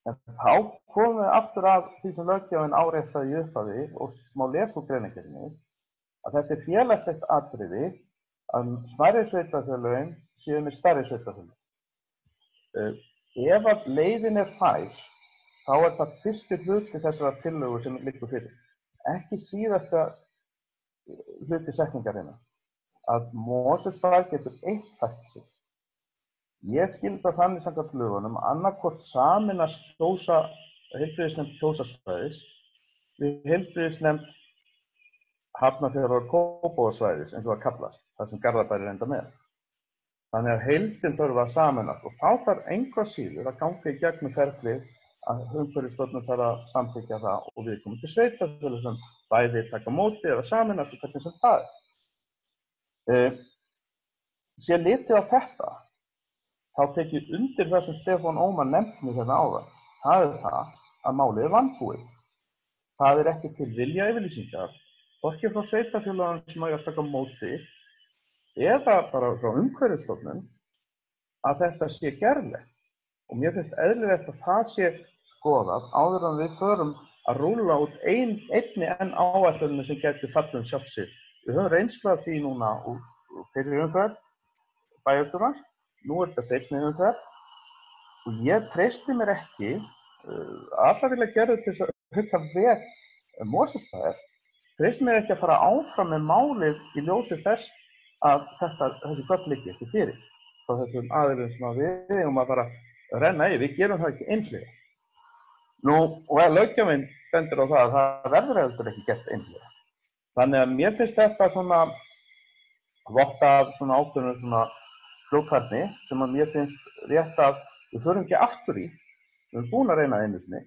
En þá komum við aftur að því sem löggjafinn áréttaði í upphafi og má lesa úr greinargerðinni að þetta er félagslegt atriði að smærri sveitarfélögin séu með stærri sveitarfélög. Ef að leiðin er fær, þá er það fyrsti hluti þessara tillögu sem liggur fyrir. Ekki síðasta hluti setningarinnar. Að Mosfellsbær getur eitt fært sig. Ég skil það þannig samkvæmt lögunum annaðhvort sameinast heilbrigðisnefnd Kjósarsvæðis við heilbrigðisnefnd Hafnarfjarðar og Kópavogssvæðis eins og það kallast, það sem Garðabær er enda með. Þannig að heildin þarf að sameinast og þá þarf engu að síður að ganga í gegnum ferlið að Umhverfisstofnun þarf að samþykkja það og viðkomandi sveitarfélög sem bæði taka móti eða sameinast og hvernig sem það er. Sé litið á þetta, þá tek ég undir það sem Stefán Ómar nefndi hérna áðan. Það er það að málið er vanbúið. Það er ekki til viljayfirlýsingar, hvorki frá sveitarfélögunum sem eiga að taka móti eða bara frá Umhverfisstofnun að þetta sé gerlegt. og mér finnst eðlilegt að það sé skoðað áður en við förum að rúlla út einni enn áætlunum sem getur fallið sjálft sig. Við höfum reynslu af því núna úr fyrri umferð bæjarstjórans, nú þetta seinni umferð og ég treysti mér ekki alla vilja gera til þess að hugsa veg Mosfellsbæjar, treysti mér ekki að fara áfram með málið í ljósi þess að þessi gögn liggi ekki fyrir frá þessum aðilum sem við eigum að fara að renna í, við gerum það ekki einhliða. Nú, og löggjafinn bendir á það að það verður heldur ekki gert einhliða. Þannig að mér finnst þetta svona votta af svona ákveðnu svona fljótfærni sem að mér finnst rétt að við förum ekki aftur í. Við erum búin að reyna einu sinni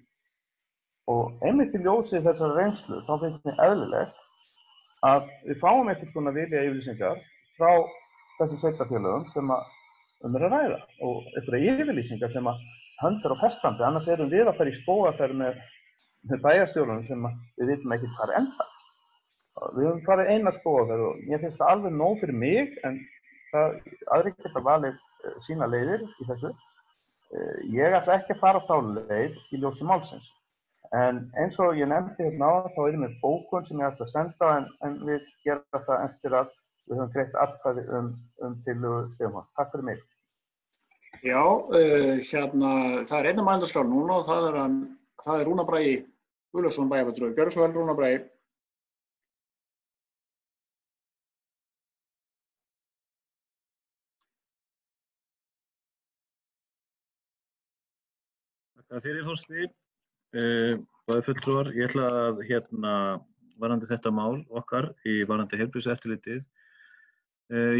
og einmitt í ljósi þessar reynslu þá finnst mér eðlilegt að við fáum einhvers konar vilja yfirlýsingar frá þessum sveitarfélögum sem að er að ræða og einhverja yfirlýsingar sem að höndur á festandi, annars erum við að fara í skógaferð með bæjarstjórunum sem við vitum ekki hvað enda. Við höfum farið eina skógaferð og mér finnst það alveg nóg fyrir mig en aðrir geta valið sína leiðir í þessu. Ég ætla ekki að fara þá leið í ljósi málsins. En eins og ég nefndi hérna á þá erum við bókun sem ég ætla að senda en við gerum það eftir að við höfum greitt atkvæði tillögu Stefáns. Takk fyrir mig. Já, það er einnig mælendaskrá núna og það er Rúnar Bragi Guðlaugsson bæjarfulltrúi. Gjörðu svo vel, Rúnar Bragi. Takk fyrir forseti. Bæjarfulltrúar, ég ætla að varðandi þetta mál okkar í varðandi heilbrigðiseftirlitið.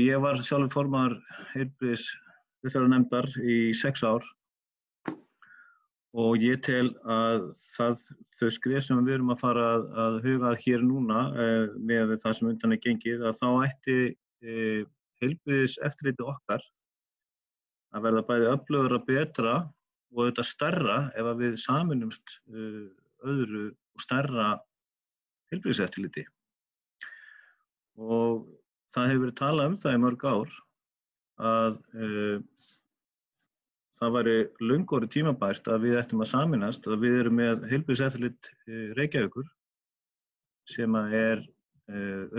Ég var sjálfur formaður heilbrigðisnefndar í 6 ár og ég tel að þau skref sem við erum að fara að huga að hér núna með það sem undan er gengið að þá ætti heilbrigðiseftirlitið okkar að verða bæði öflugra, betra og auðvitað stærra ef að við sameinumst öðru og stærra heilbrigðiseftirliti. Og það hefur verið talað það í mörg ár að það væri löngu orðið tímabært að við ættum að sameinast, að við erum með heilbrigðiseftirlit Reykjavíkur sem er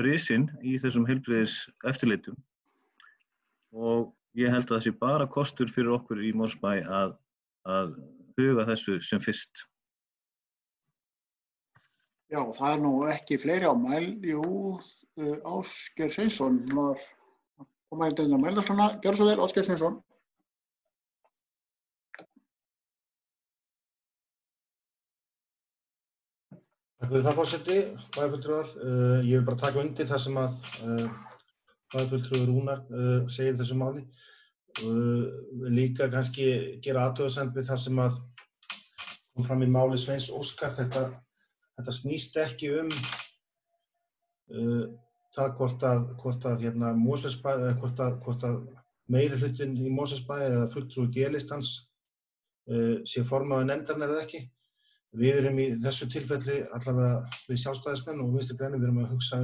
risinn í þessum heilbrigðiseftirlitum og ég held að það sé bara kostur fyrir okkur í Mosfellsbæ að huga þessu sem fyrst. Já, það er nú ekki fleiri á Ásgeir Sveinsson var koma inn á mælendaskránna. Gjörðu svo vel, Ásgeir Sveinsson. Takk fyrir það, forseti, bæjarfulltrúar. Ég vil bara taka undir það sem að bæjarfulltrúi Rúnar segir þessu máli. Líka kannski gera athugasemd við það sem að kom fram í máli Sveins Óskar. Þetta snýst ekki það hvort að Mosfellsbæ hvort að meirihlutinn í Mosfellsbæ eða fulltrúi D-listans sé formaður nefndarinnar eða ekki. Við erum í þessu tilfelli allavega við sjálfstæðismenn og Vinstri grænir við erum að hugsa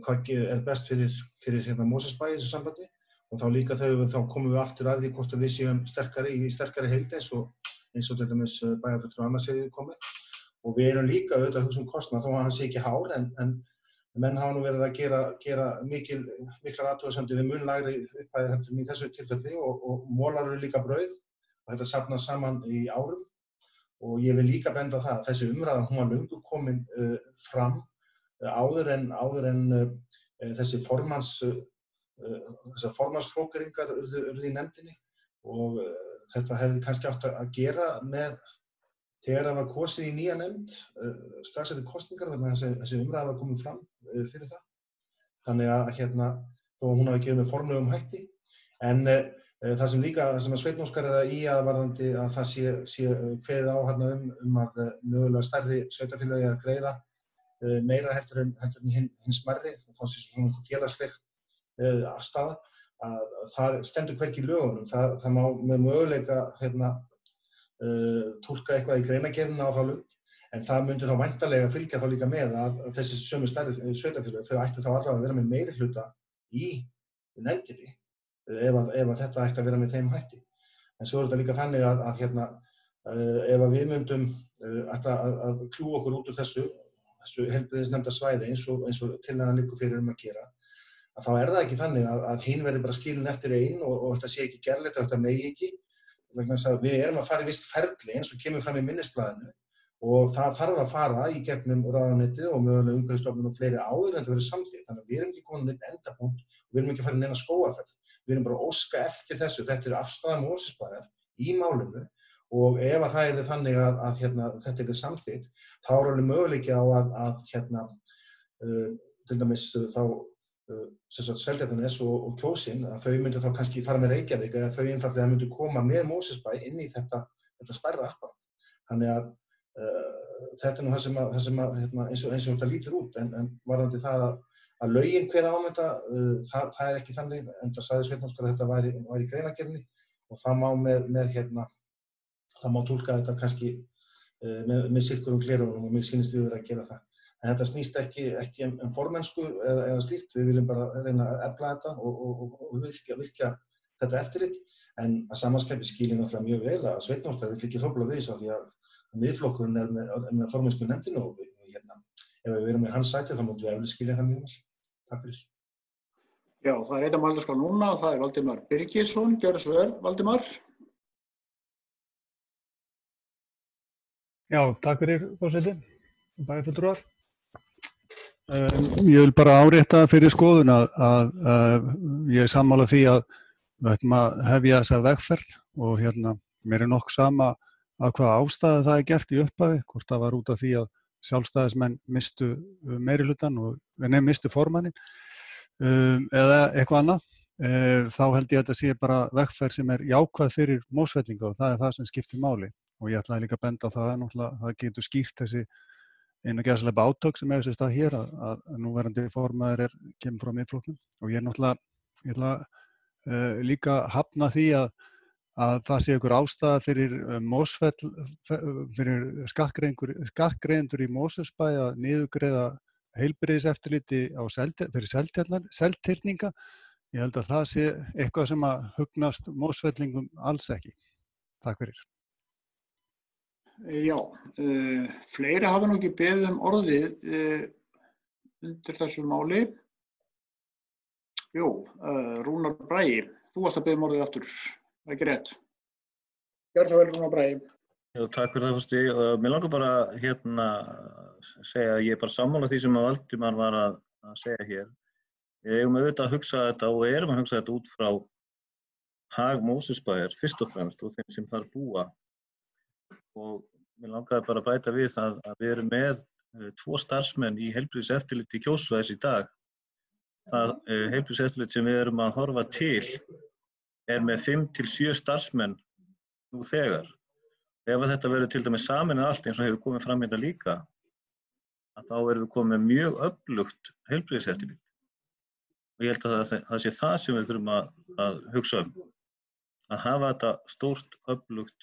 hvað er best fyrir Mosfellsbæ í þessu sambandi og þá líka þá komum við aftur að því hvort við séum sterkari heild eins og til dæmis bæjarfulltrúi annars er komið. Og við erum líka auðvitað að hugsa kostnað þó að hann sé ekki hár en menn hafa nú verið að gera miklar athugasemdir við mun lægri upphæðir heldur en í þessu tilfelli og molar eru líka brauð og þetta safnast saman í árum. Og ég vil líka benda á það að þessi umræða hún var löngu komin fram áður en þessar formannsflokkaringar urðu í nefndinni og þetta hefði kannski átt að gera með þegar það var kosið í nýja nefnd strax eftir kosningar vegna þessi umræða var komin fram fyrir það. Þannig að þó hún hafi gefið með formlegum hætti en það sem Sveinn Óskar er að varðandi að það sé kveðið á að mögulega stærri sveitarfélög að greiða meira heldur en hinn smærri og þá sé svona einhver félagsleg afstaða að það stendur hvergi í lögunum. Það má með möguleika túlka eitthvað í greinargerðina á þá lund en það myndi þá væntanlega fylgja þá líka með að þessi sömu stærri sveitarfélög þau ættu þá allavega að vera með meirihluta í nefndinni ef þetta ætti að vera með þeim hætti. En svo þetta líka þannig að ef að við myndum að kljúa okkur út úr þessu heilbrigðisnefnda svæði eins og tillagan liggur fyrir að gera, að þá það ekki þannig að hinn verði bara skilin eftir einn og þetta sé ekki gerlegt og þetta megi ekki, vegna þess að við erum að fara í visst ferli eins og kemur fram í minnisblaðinu og það þarf að fara í gegnum ráðuneytið og mögulega Umhverfisstofnun og fleiri áður en þetta verður samþykkt. Þannig að við erum ekki komin neitt endapunkt og við erum ekki að fara neina skógaferð. Við erum bara að óska eftir þessu. Þetta afstaða Mosfellsbæjar í málinu og ef að það þannig að þetta samþykkt, þá alveg möguleiki á að til dæmis þá Seltjarnarnes og Kjósin, að þau myndu þá kannski fara með Reykjavík eða þau einfaldlega myndu koma með Mosfellsbæ inn í þetta stærra apparat. Þannig að þetta það sem eins og þetta lítur út, en varðandi það að lögin kveða á þetta, það ekki þannig, enda sagði Sveinn Óskar að þetta væri í greinargerðinni og það má það má túlka þetta kannski með sitthvorum gleraugum og mér sýnist við vera að gera það. En þetta snýst ekki formennsku eða slíkt, við viljum bara reyna að efla þetta og virkja þetta eftirlit, en að samanskapi skilir náttúrulega mjög vel að Sveinn Óskar vill ekki hrófla við þessu af því að miðflokkurinn með formennsku nefndinu og ef við erum með hans sæti þá mútum við eftir skilja það mjög vel. Takk fyrir. Já, það einn á mælendaskrá núna og það Valdimar Birgisson. Gjörðu svo vel, Valdimar. Já, takk fyrir, forseti. Bæjarfulltrúar. Ég vil bara árétta fyrir skoðun að ég sammála því að við ætlum að hefja þessa vegferð og mér nokkuð sama af hvaða ástæðu það gert í upphafi, hvort það var út af því að sjálfstæðismenn mistu meirihlutann og mistu formanninn eða eitthvað annað, þá held ég að þetta sé bara vegferð sem jákvæð fyrir Mosfellinga og það það sem skiptir máli og ég ætlaði líka að benda á það náttúrulega það getur skýrt þessi einu gæðslega átök sem sér stað hér að núverandi formaður kemur frá Miðflokknum og ég ætla líka hafna því að það sé einhver ástæða fyrir Mosfell, fyrir skattgreiðendur í Mosfellsbæ að niðurgreiða heilbrigðiseftirliti fyrir Seltirninga. Ég held að það sé eitthvað sem að hugnast Mosfellingum alls ekki. Takk fyrir. Já, fleiri hafa nú ekki beðið orðið undir þessu máli. Jú, Rúnar Bragi, þú varst að beða orðið aftur, það ekki rétt. Gjörðu svo vel, Rúnar Bragi. Já, takk fyrir það, fórsti. Mér langar bara segja að ég bara sammála því sem Valdimar var að segja hér. Við eigum auðvitað að hugsa þetta og erum að hugsa þetta út frá hag Mosfellsbæjar fyrst og fremst og þeim sem þar búa. Og mér langaði bara að bæta við það að við erum með 2 starfsmenn í heilbrigðiseftirliti Kjósvæðis í dag. Það heilbrigðiseftirlit sem við erum að horfa til með 5 til 7 starfsmenn nú þegar. Ef þetta verður til dæmis sameinað allt eins og hefur komið fram hérna líka, að þá erum við komið með mjög öflugt heilbrigðiseftirlit. Og ég held að það sé það sem við þurfum að hugsa að hafa þetta stórt, öflugt.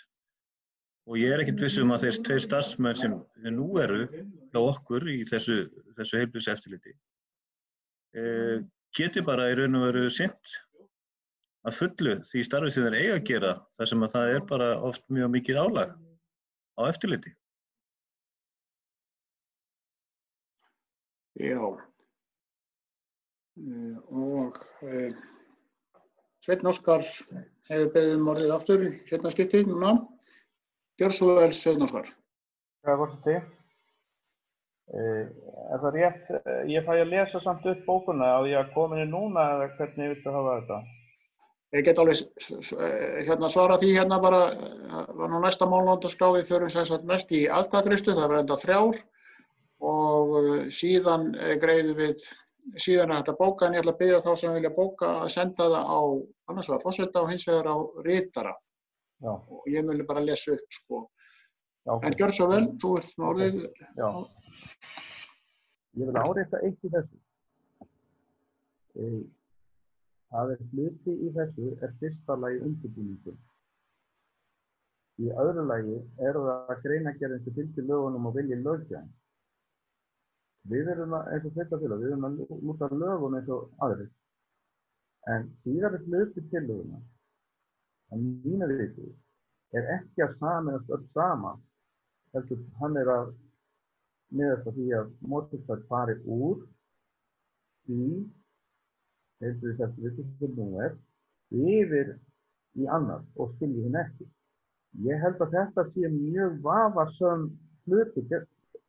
Og ég ekkert viss að þeir 2 starfsmenn sem nú eru hjá okkur í þessu heilbrigðiseftirliti geti bara í raun og veru sinnt að fullu því starfi sem þeir eiga að gera þar sem að það bara oft mjög mikið álag á eftirliti. Já. Og Sveinn Óskar hefur beðið orðið aftur í seinna skipti núna. Gjörðu svo vel, Sveinn Óskar. Já, forseti. Það rétt? Ég fæ að lesa samt upp bókuna á ég að koma inn núna eða hvernig viltu hafa þetta? Ég get alveg svara því bara, var nú næsta málnefndaskrá við förum sem sagt næst í atkvæðagreiðslu, það var enda 3 og síðan greiðum við, síðan þetta bóka en ég ætla að biðja þá sem vilja bóka að senda það á annars vegar forseta og hins vegar á ritara. Já. Og ég muni bara lesa upp sko. Já, okay. En gjörðu svo vel, þú ert með orðið. Já. Ég vil árétta eitt í þessu. Það hluti í þessu fyrsta lagi undirbúningur. Í öðru lagi það greinargerðin sem fylgir lögunum og vilji löggjafans. Við erum eins og sveitarfélag, við erum að lúta lögum eins og aðrir. En síðan hluti tillögunnar að mínu viti ekki að sameinast öll saman, heldur hann að miðast að því að Mosfellsbær fari úr því heilbrigðiseftirliti sem nú yfir í annað og skilji hinn ekki. Ég held að þetta sé mjög vafasöm hluti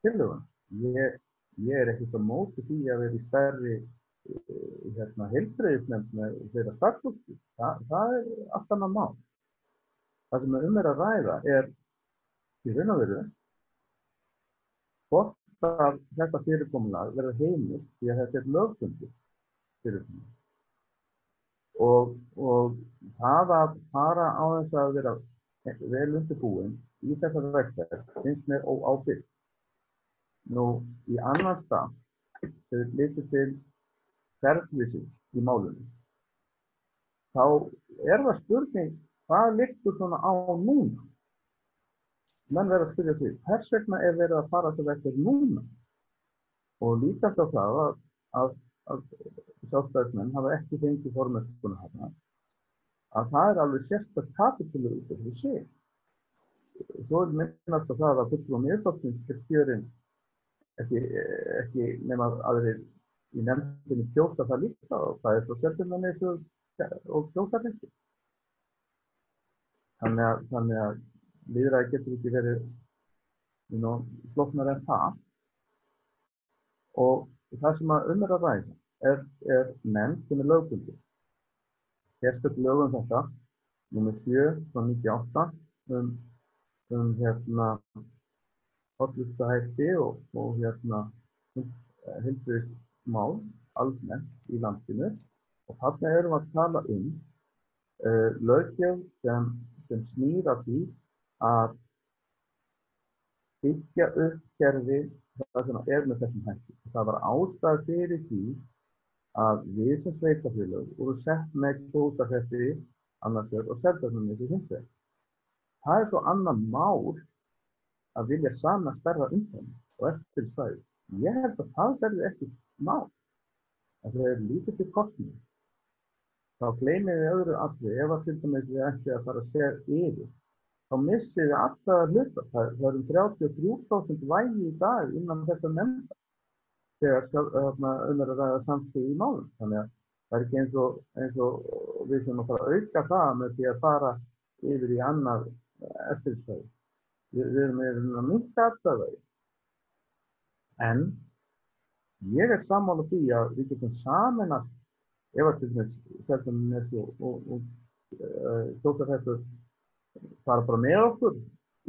tillögun. Ég ekkert á móti því að vera í stærri heilbrigðisnefnd með þeirra starfsfólki. Það allt annað mál. Það sem að ræða í raun og veru hvort að þetta fyrirkomulag verður heimilt því að þetta lögbundið fyrirkomulag. Og það að fara á þess að vera vel undirbúin í þessari vegferð finnst mér óábyrgt. Nú, í annan stað, þegar við lítum til ferðlisins í málunum, þá það spurning hvað liggur svona á núna? Menn verða að spyrja því, hvers vegna verið að fara þess vegferð núna? Og líkast á það að sjálfstæðismenn hafa ekki fengið formennskuna þarna, að það alveg sérstakt kapítuli út af þessu. Svo minnast á það að fulltrúi Miðflokksins kjörinn ekki nema aðrir í nefndinni kjósa það líka og það frá Seltjarnarnesi og Kjósarnesi. Þannig að lýðræði getur ekki verið flóknara en það. Og það sem að að ræða nefnd sem lögbundin. Sérstök lög þetta, nr. 7/98 hollustuhætti og heilbrigðismál almennt í landinu. Og þarna við að tala löggjöf sem snýr að því að byggja upp kerfi það sem með þessum hætti. Það var ástæða fyrir því að við sem sveitarfélög voru sett með Kjósarhreppi annars vegar og Seltjarnarnesi hins vegar. Það svo annað mál að vilja saman stærra umfang og eftirlitssvæði. Ég held að það verði ekki mál. En það lítið til kostnaðar. Þá gleymið við öðru atriði, ef að til dæmis við ætti að fara að segja yfir, þá missið við alltaf hluta. Það 33% vægi í dag innan þessa nefndar þegar að ræða samstöðu í málum. Þannig að það ekki eins og við sem að fara að auka það með því að fara yfir í annað eftirlitssvæði. Við erum að minnka atkvæðavægi. En ég sammála því að við getum sameinast ef að til dæmis Seltjarnarnesi og Kjósarhreppur fara bara með okkur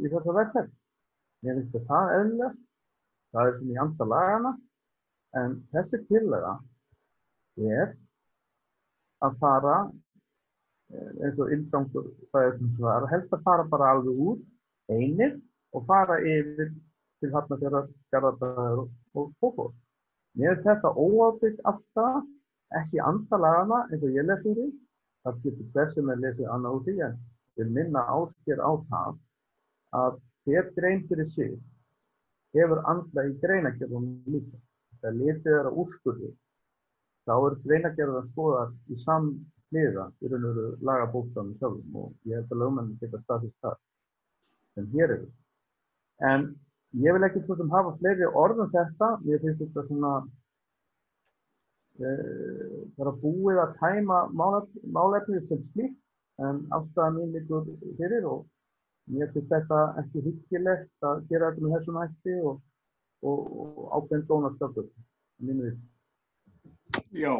í þessa vegferð. Mér finnst það eðlilegt, það svona í anda laganna, en þessi tillaga að fara eins og inngangur það helst að fara bara alveg út einir og fara yfir til Hafnarfjarðar, Garðabæjar og Kópavogs. Mér finnst þetta óábyrgt afstaða, ekki anda lagana eins og ég lesi því. Það getur hver sem lesið annað úr því, en ég minna Ásgeir á það að hver grein fyrir sig hefur andlega í greinagerðunum líka. Þegar litið að úrskurði, þá greinagerðar skoðar í samhliða í raun og veru lagabókstafnum sjálfum og ég held að lögmenn geta staðfest það sem hér En ég vil ekki svo sem hafa fleiri orð þetta. Mér finnst þetta svona það búið að tæma málefnið sem slíkt, en afstaða mín liggur fyrir og mér finnst þetta ekki hyggilegt að gera þetta með þessum hætti og ákveðin dónaskapur. Já,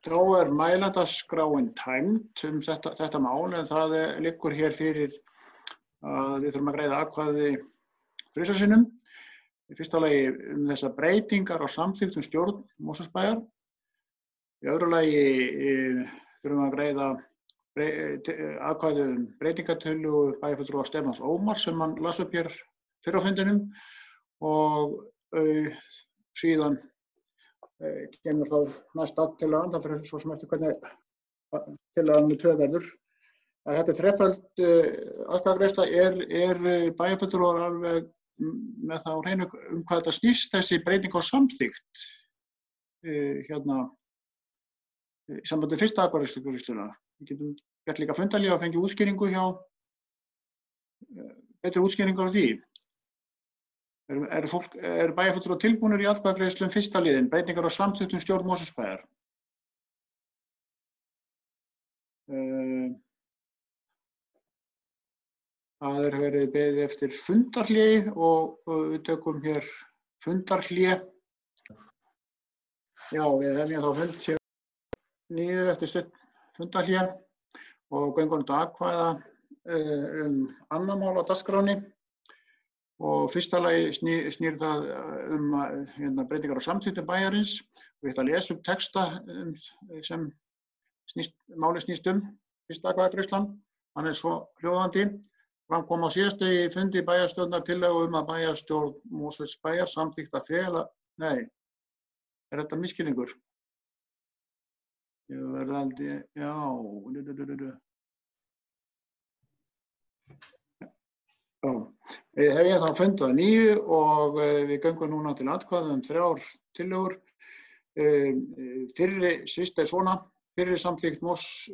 þá mælendasskráin tæmd þetta mál, en það liggur hér fyrir að við þurfum að greiða atkvæði 3 sinnum. Í fyrsta lagi þessar breytingar á samþykktum stjórn Mosfellsbæjar. Í öðru lagi þurfum við að greiða atkvæði breytingartillögu bæjarfulltrúa Stefáns Ómars sem hann las upp hér fyrr á fundinum og síðan kemur þá næsta tillagan, það fyrir svo sem eftir hvernig tillagan með 2 verður. Þetta þreföld atkvæðagreiðsla bæjarfulltrúar alveg með þá hreinu hvað þetta snýst þessi breyting á samþykkt í sambandi fyrsta atkvæðagreiðsluna. Við getum gert líka fundarhlé og fengið útskýringu hjá, betri útskýringar á því. Er bæjarfulltrúar tilbúnir í atkvæðagreiðslu fyrsta liðinn, breytingar á samþykktum stjórn Mosfellsbæjar? Það verið beðið eftir fundarhlé og við tökum hér fundarhlé. Já, við hefjum þá fund hér niður eftir stutt fundarhlé og göngum til atkvæða annað mál á dagskránni. Og fyrsta lagi snýr það breytingar á samþykktum bæjarins. Við ætlum að lesa upp texta sem málið snýst fyrsta atkvæðagreiðslan. Hann er svo hljóðandi. Fram kom á síðastdegi fundi bæjarstjórnar tillögu að bæjarstjórn Mosfellsbæjar samþykkt að fela. Nei, er þetta misskilningur? Ég verði aldrei, já. Við hefjum þá fund að nýju og við göngum núna til atkvæða 3 tillögur. Fyrst er svona. Fyrri samþykkt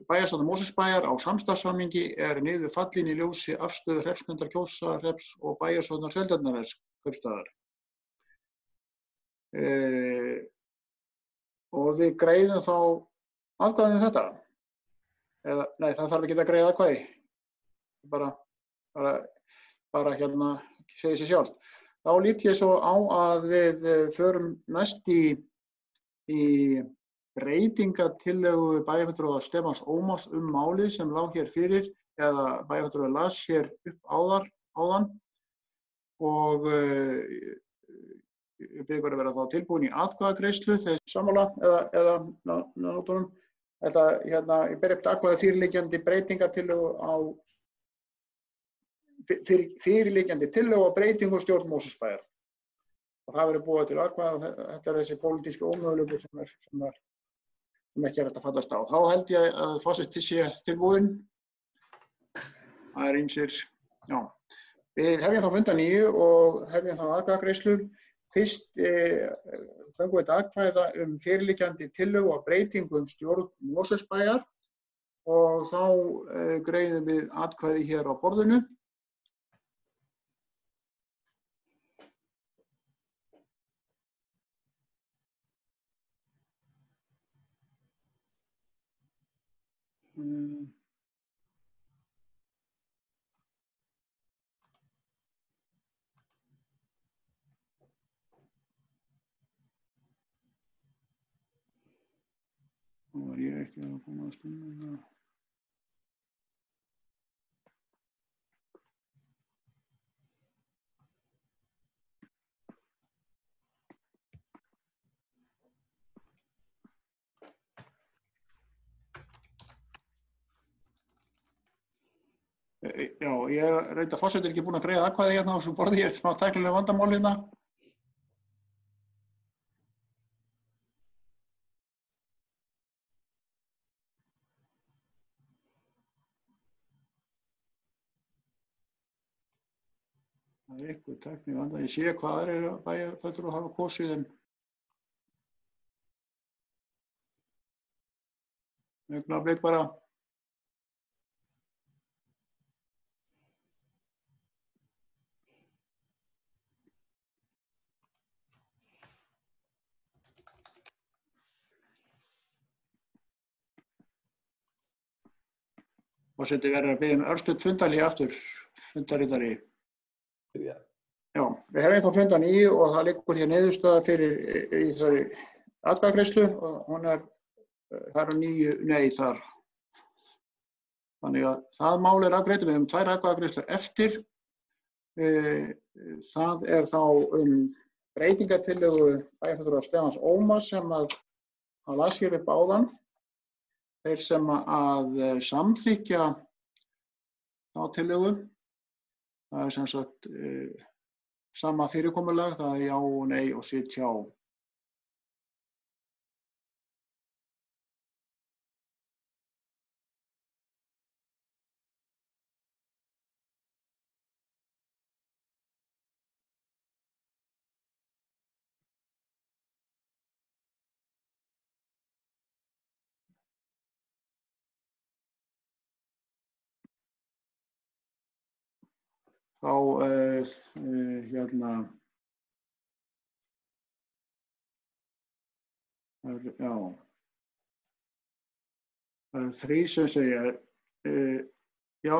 bæjarstjórnar Mosfellsbæjar á samstarfssamningi er niður fallin í ljósi afstöðu hreppsnefndar Kjósarhrepps og bæjarstjórnar Seltjarnarneskaupstaðar. Og við greiðum þá atkvæði þetta. Nei, það þarf ekki að greiða atkvæði. Bara hérna segir sig sjálft. Þá lít ég svo á að við förum næst í breytingatillögu bæjarfulltrúa Stefáns Ómars málið sem lá hér fyrir eða bæjarfulltrúi las hér upp áðan og ég bið ykkur að vera þá tilbúin í atkvæðagreiðslu þeir sammála eða nótunum. Ég ber upp atkvæða fyrirliggjandi breytingatillögu á fyrirliggjandi tillögu á breytingu stjórn Mosfellsbæjar. Og það verður búið til atkvæða og þetta er þessi pólitíski ómöguleikur sem ekki er hægt að fallast á. Þá held ég að forseti sé tilbúinn. Það er ýmsir, já. Við hefjum þá fund að nýju og hefjum þá atkvæðagreiðslu. Fyrst fengum við atkvæða fyrirliggjandi tillögu á breytingu stjórn Mosfellsbæjar og þá greiðum við atkvæði hér á borðinu. Nú var ég ekki að komast inn með það. Já, ég reyndar forseti ekki búinn að greiða atkvæði hérna á þessu borði, ég er smá tæknileg vandamál hérna. Það er eitthvað tæknileg vandamál, ég sé hvað aðrir bæjarfulltrúar hafa kosið en augnablik bara. Forseti verður að biðja örstutt fundarhlé aftur, fundarritari. Já, við hefjum þá fund að nýju og það liggur hér niðurstaða fyrir í þessari atkvæðagreiðslu og það eru 9 nei þar. Þannig að það mál er afgreitt, við höfum 2 atkvæðagreiðslur eftir. Það er þá breytingatillögu bæjarfulltrúa Stefáns Ómars sem að las hér upp áðan. Þeir sem að samþykkja þá tillögu, það er sem sagt sama fyrirkomulag, það er já og nei og sitt hjá. þá hérna, já, það 3 sem segja já,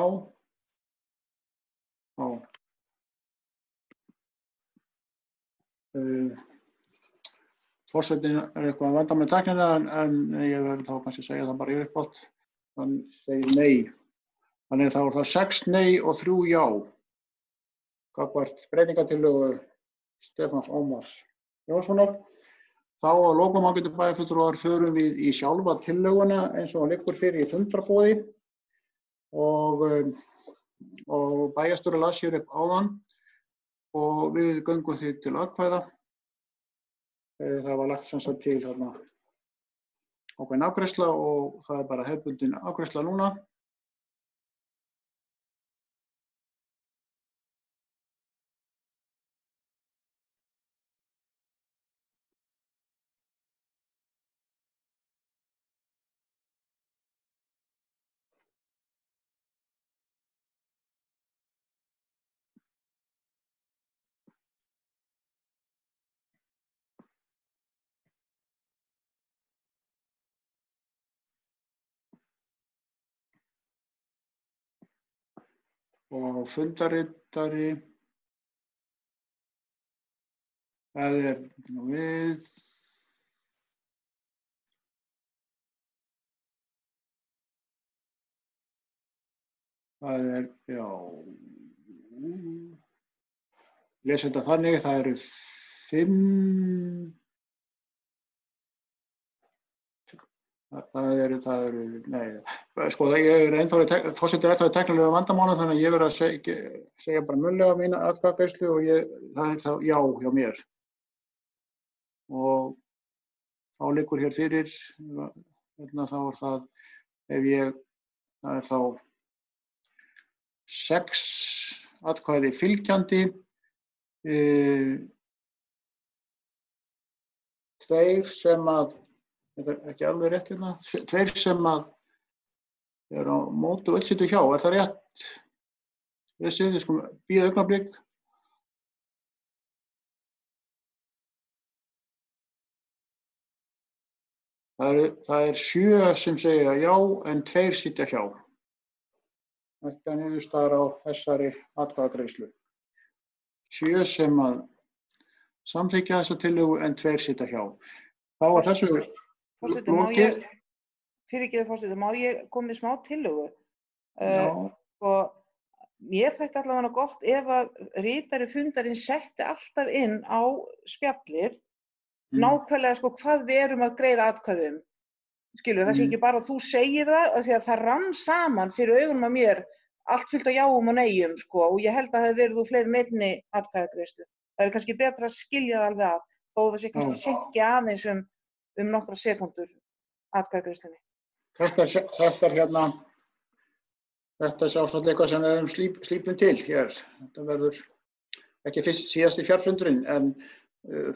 forsetinn eitthvað að vanda með tæknina en ég verð þá kannski að segja það bara yfirbátt. Hann segir nei. Þannig þá það 6 nei og 3 já. Gagnvart breytingartillögu Stefáns Ómars Jónssonar. Þá að lokum ágætu bæjarfulltrúar förum við í sjálfa tillöguna eins og hann liggur fyrir í fundarboði og bæjarstjóri las hér upp áðan og við göngum því til atkvæða. Það var lagt sem sagt til þarna ákveðin afgreiðsla og það bara hefðbundin afgreiðsla núna. Og fundarritari, það við, það já, lesa þetta þannig, það eru 5, það eru, nei, sko ég forseti ennþá í tæknilega vandamálum þannig að ég verð að segja bara munnlega mína atkvæðagreiðslu og það er þá já hjá mér. Og þá liggur hér fyrir, hérna þá er það, það er þá 6 atkvæði fylgjandi, 2 sem að, þetta er ekki alveg rétt hérna, 2 sem að eru á móti og 1 situr hjá, er það rétt? Við sko bíða augnablik. Það er 7 sem segja já en 2 sitja hjá. Þetta er niðurstaðan á þessari atkvæðagreiðslu. 7 sem að samþykkja þessa tillögu en 2 sitja hjá. Þá er þessu Forseti, má ég koma með smá tillögu? Og mér þætti allavega gott ef að ritari fundarins setti alltaf inn á spjallið nákvæmlega sko hvað við erum að greiða atkvæðum. Skilur, það sé ekki bara að þú segir það, því að það rann saman fyrir augunum að mér allt fullt af jáum og neyjum sko og ég held að það hefði verið úr fleiri en einni atkvæðagreiðslu. Það er kannski betra að skilja það alveg að þó það sé kannski seinki aðeins nokkra sekúndur atkvæðagreiðslunni. Þetta er sjálfsagt eitthvað sem við höfum slípum til hér. Þetta verður ekki síðasti fjarfundurinn, en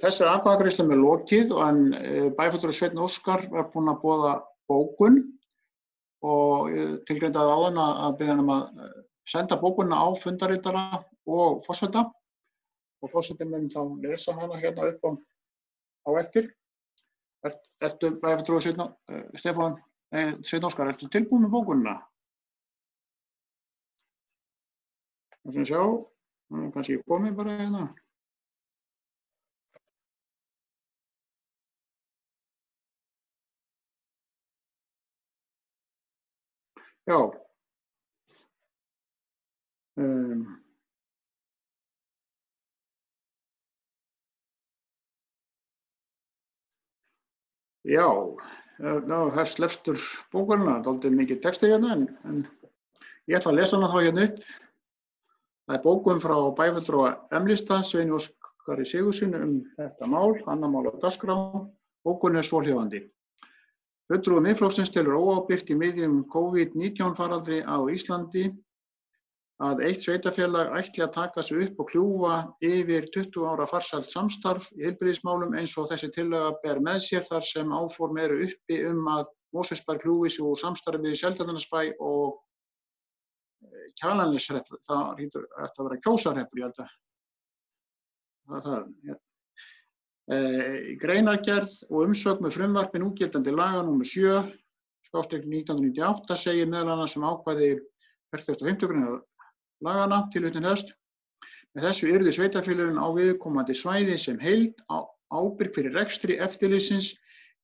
þessari atkvæðagreiðslu er lokið en bæjarfulltrúi Sveinn Óskar var búinn að boða bókun og tilgreindaði áðan að biðja hann að senda bókunna á fundarritara og forseta og forseti mun þá lesa hana hérna upp á eftir. Ertu bæjarfulltrúi Sveinn Óskar, ertu tilbúin með bókunna? Það sem sjá, kannski komið bara hérna. Já. Já, það er slefstur bókunna, dálítið mikið texti hérna, en ég ætla að lesa hana þá hérna upp. Það er bókun frá bæjarfulltrúa M-lista, Sveini Óskari Sigurðssyni þetta mál, annað mál á dagskrá. Bókun er svohljóðandi. Fulltrúi Miðflokksins telur óábyrgt í miðjum COVID-19 faraldri á Íslandi að eitt sveitarfélag ætli að taka sig upp og kljúfa yfir 20 ára farsælt samstarf í heilbrigðismálum eins og þessi tillaga ber með sér þar sem áform eru uppi að Mosfellsbær kljúfi sig úr samstarfi við Seltjarnarnesbæ og Kjalarneshreppur, það hlýtur eftir að vera Kjósarhreppur, ég held að það er. Í greinargerð og umsögn með frumvarpi núgildandi laga nr. 7/1998 segir meðal annars ákvæði 45. greinar laganna, tilvitnun hefst: með þessu yrðu sveitarfélögin á viðkomandi svæði sem heild ábyrg fyrir rekstri eftirlitsins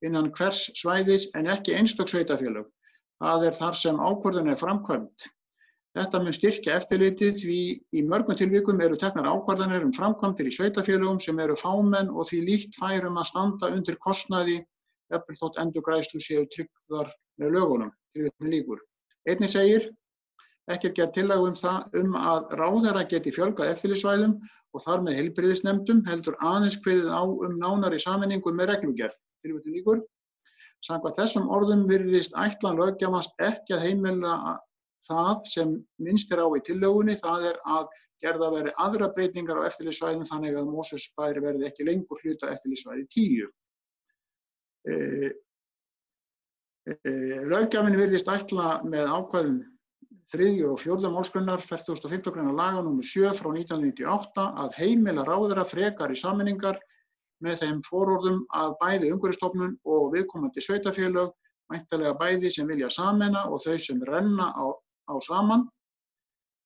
innan hvers svæðis en ekki einstök sveitarfélög. Það er þar sem ákvörðun er framkvæmd. Þetta mun styrkja eftirlitið því í mörgum tilvikum eru teknar ákvarðanir framkvæmdir í sveitarfélögum sem eru fámenn og því lítt færum að standa undir kostnaði jafnvel þótt endurgreiðslur séu tryggðar með lögunum. Tilvitnun lýkur. Einnig segir: ekki er gerð tillaga að ráðherra geti fjölgað eftirlitssvæðum og þar með heilbrigðisnefndum, heldur aðeins kveðið á nánari sameiningu með reglugerð. Tilvitnun lýkur. Samkvæmt þessum orðum virðist ætlan löggjafans ekki að heimila það sem minnst er á í tillögunni, það er að gerða verði aðra breytingar á eftirlitssvæðum þannig að Mosfellsbær verði ekki lengur hluta eftirlitssvæði 10. Löggjafinn virðist ætla með ákvæðum 3. og 4. málsgreinar 45. greinar laga nr. 7/1998 að heimila ráðherra frekari sameiningar með þeim fororðum að bæði Umhverfisstofnun og viðkomandi sveitarfélög, væntanlega bæði sem vilja sameina og þau sem renna á saman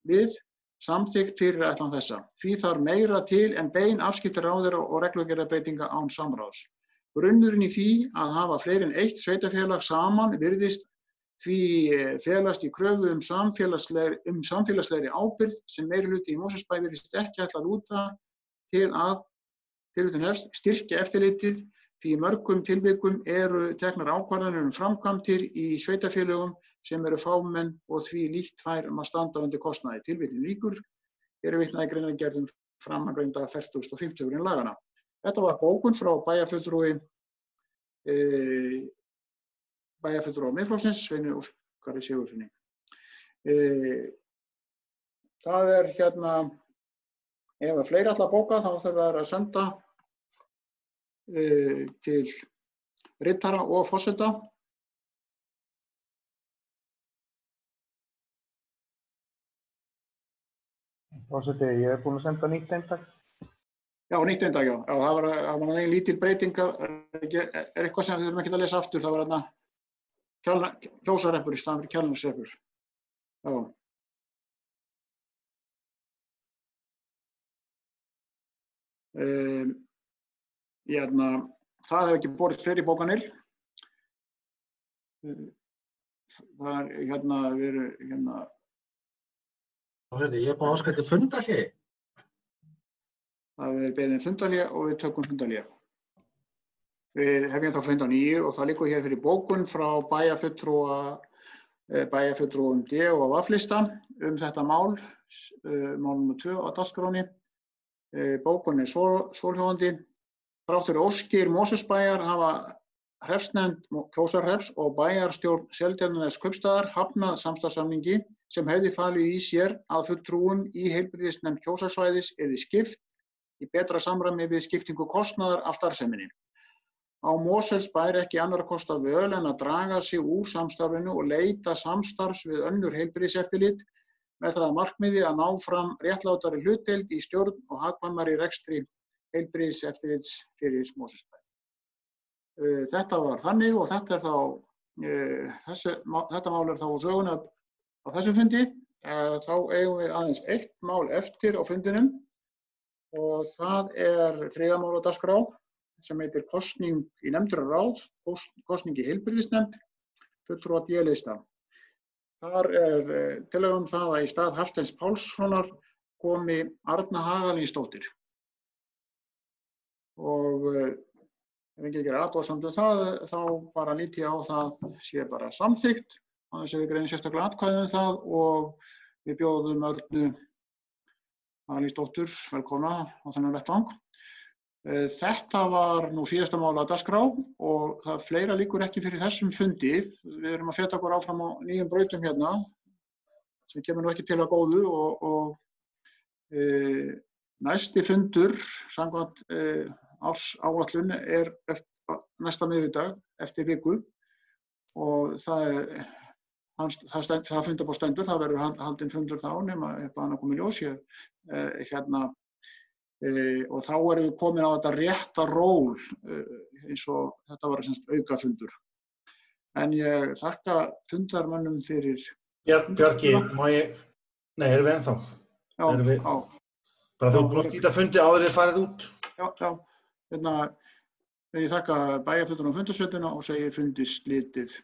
við, samþykkt fyrir ætlan þessa. Því þarf meira til en bein afskipti ráðherra og reglugerðarbreytinga án samráðs. Grunnurinn í því að hafa fleiri en eitt sveitarfélag saman virðist því felast í kröfu samfélagslegri ábyrgð sem meirihluti í Mosfellsbæ virðist ekki ætla að lúta til að tilvitnun hefst styrkja eftirlitið því í mörgum tilvikum eru teknar ákvarðanir framkvæmdir í sveitarfélögum sem eru fámenn og því lítt fær að standa undir kostnaði. Tilvitnun lýkur. Eru vitnað í greinargerð framangreinda 45. grein laganna. Þetta var bókun frá bæjarfulltrúa Miðflokksins, Sveini Óskari Sigurðssyni. Það er ef að fleiri ætla að bóka þá þarf það að senda til ritara og forseta. Forseti, ég er búinn að senda nýtt eintak. Já, nýtt eintak, já. Það var ein lítil breyting, er eitthvað sem við þurfum ekki að lesa aftur, það var Kjósarhreppur í staðinn fyrir Kjalarneshreppur. Já. Það hefur ekki borist fleiri bókanir. Það er Ég er búinn að óska eftir fundarhléi. Það er beðið fundarhlé og við tökum fundarhlé. Við hefjum þá fund á 9 og það liggur hér fyrir bókun frá bæjarfulltrúum D og VAF-lista þetta mál, mál nr. 2 á dagskránni. Bókun er svohljóðandi: þrátt fyrir óskir Mosfellsbæjar hafa hreppsnefnd Kjósarhrepps og bæjarstjórn Seltjarnarneskaupstaðar hafnað samstarfssamningi sem hefði falið í sér að fulltrúum í heilbrigðisnefnd Kjósarsvæðis yrði skipt í betra samræmi við skiptingu kostnaðar af starfseminni. Á Mosfellsbær ekki annarra kosta völ en að draga sig úr samstarfinu og leita samstarfs við önnur heilbrigðiseftirlit með það að markmiði að ná fram réttlátari hlutdeild í stjórn og hagkvæmari rekstri heilbrigðiseftirlits fyrir Mosfellsbær. Þetta var þannig og þetta mál er þá söguna á þessum fundi. Þá eigum við aðeins eitt mál eftir á fundinum og það er 3. mál á dagskrá sem heitir kosning í nefndir og ráð, kosning í heilbrigðisnefnd, fulltrúa D-lista. Þar er tillaga það að í stað Hafsteins Pálssonar komi Arna Hagalínsdóttir. Og ef ekki gera athugasemd það, þá bara lít ég á það sé bara samþykkt, aðeins ef við greinum sérstaklega atkvæði það og við bjóðum Örnu Hagalínsdóttur velkomna á þennan vettvang. Þetta var nú síðasta mál á dagskrá og það fleira liggur ekki fyrir þessum fundi. Við erum að feta okkur áfram á nýjum brautum hérna sem kemur nú ekki til að góðu og næsti fundur samkvæmt ársáætlun er næsta miðvikudag eftir viku og það það fundarboð stendur, það verður haldinn fundur þá nema eitthvað annað komið í ljós. Og þá erum við komin á þetta rétta ról eins og þetta var aukafundur. En ég þakka fundarmönnum fyrir... Bjarki, má ég... Nei, erum við ennþá? Já. Bara þú búin að slíta fundi áður þið farið út? Já. Ég þakka bæjarfulltrúum fundarsveitina og segi fundi slitið.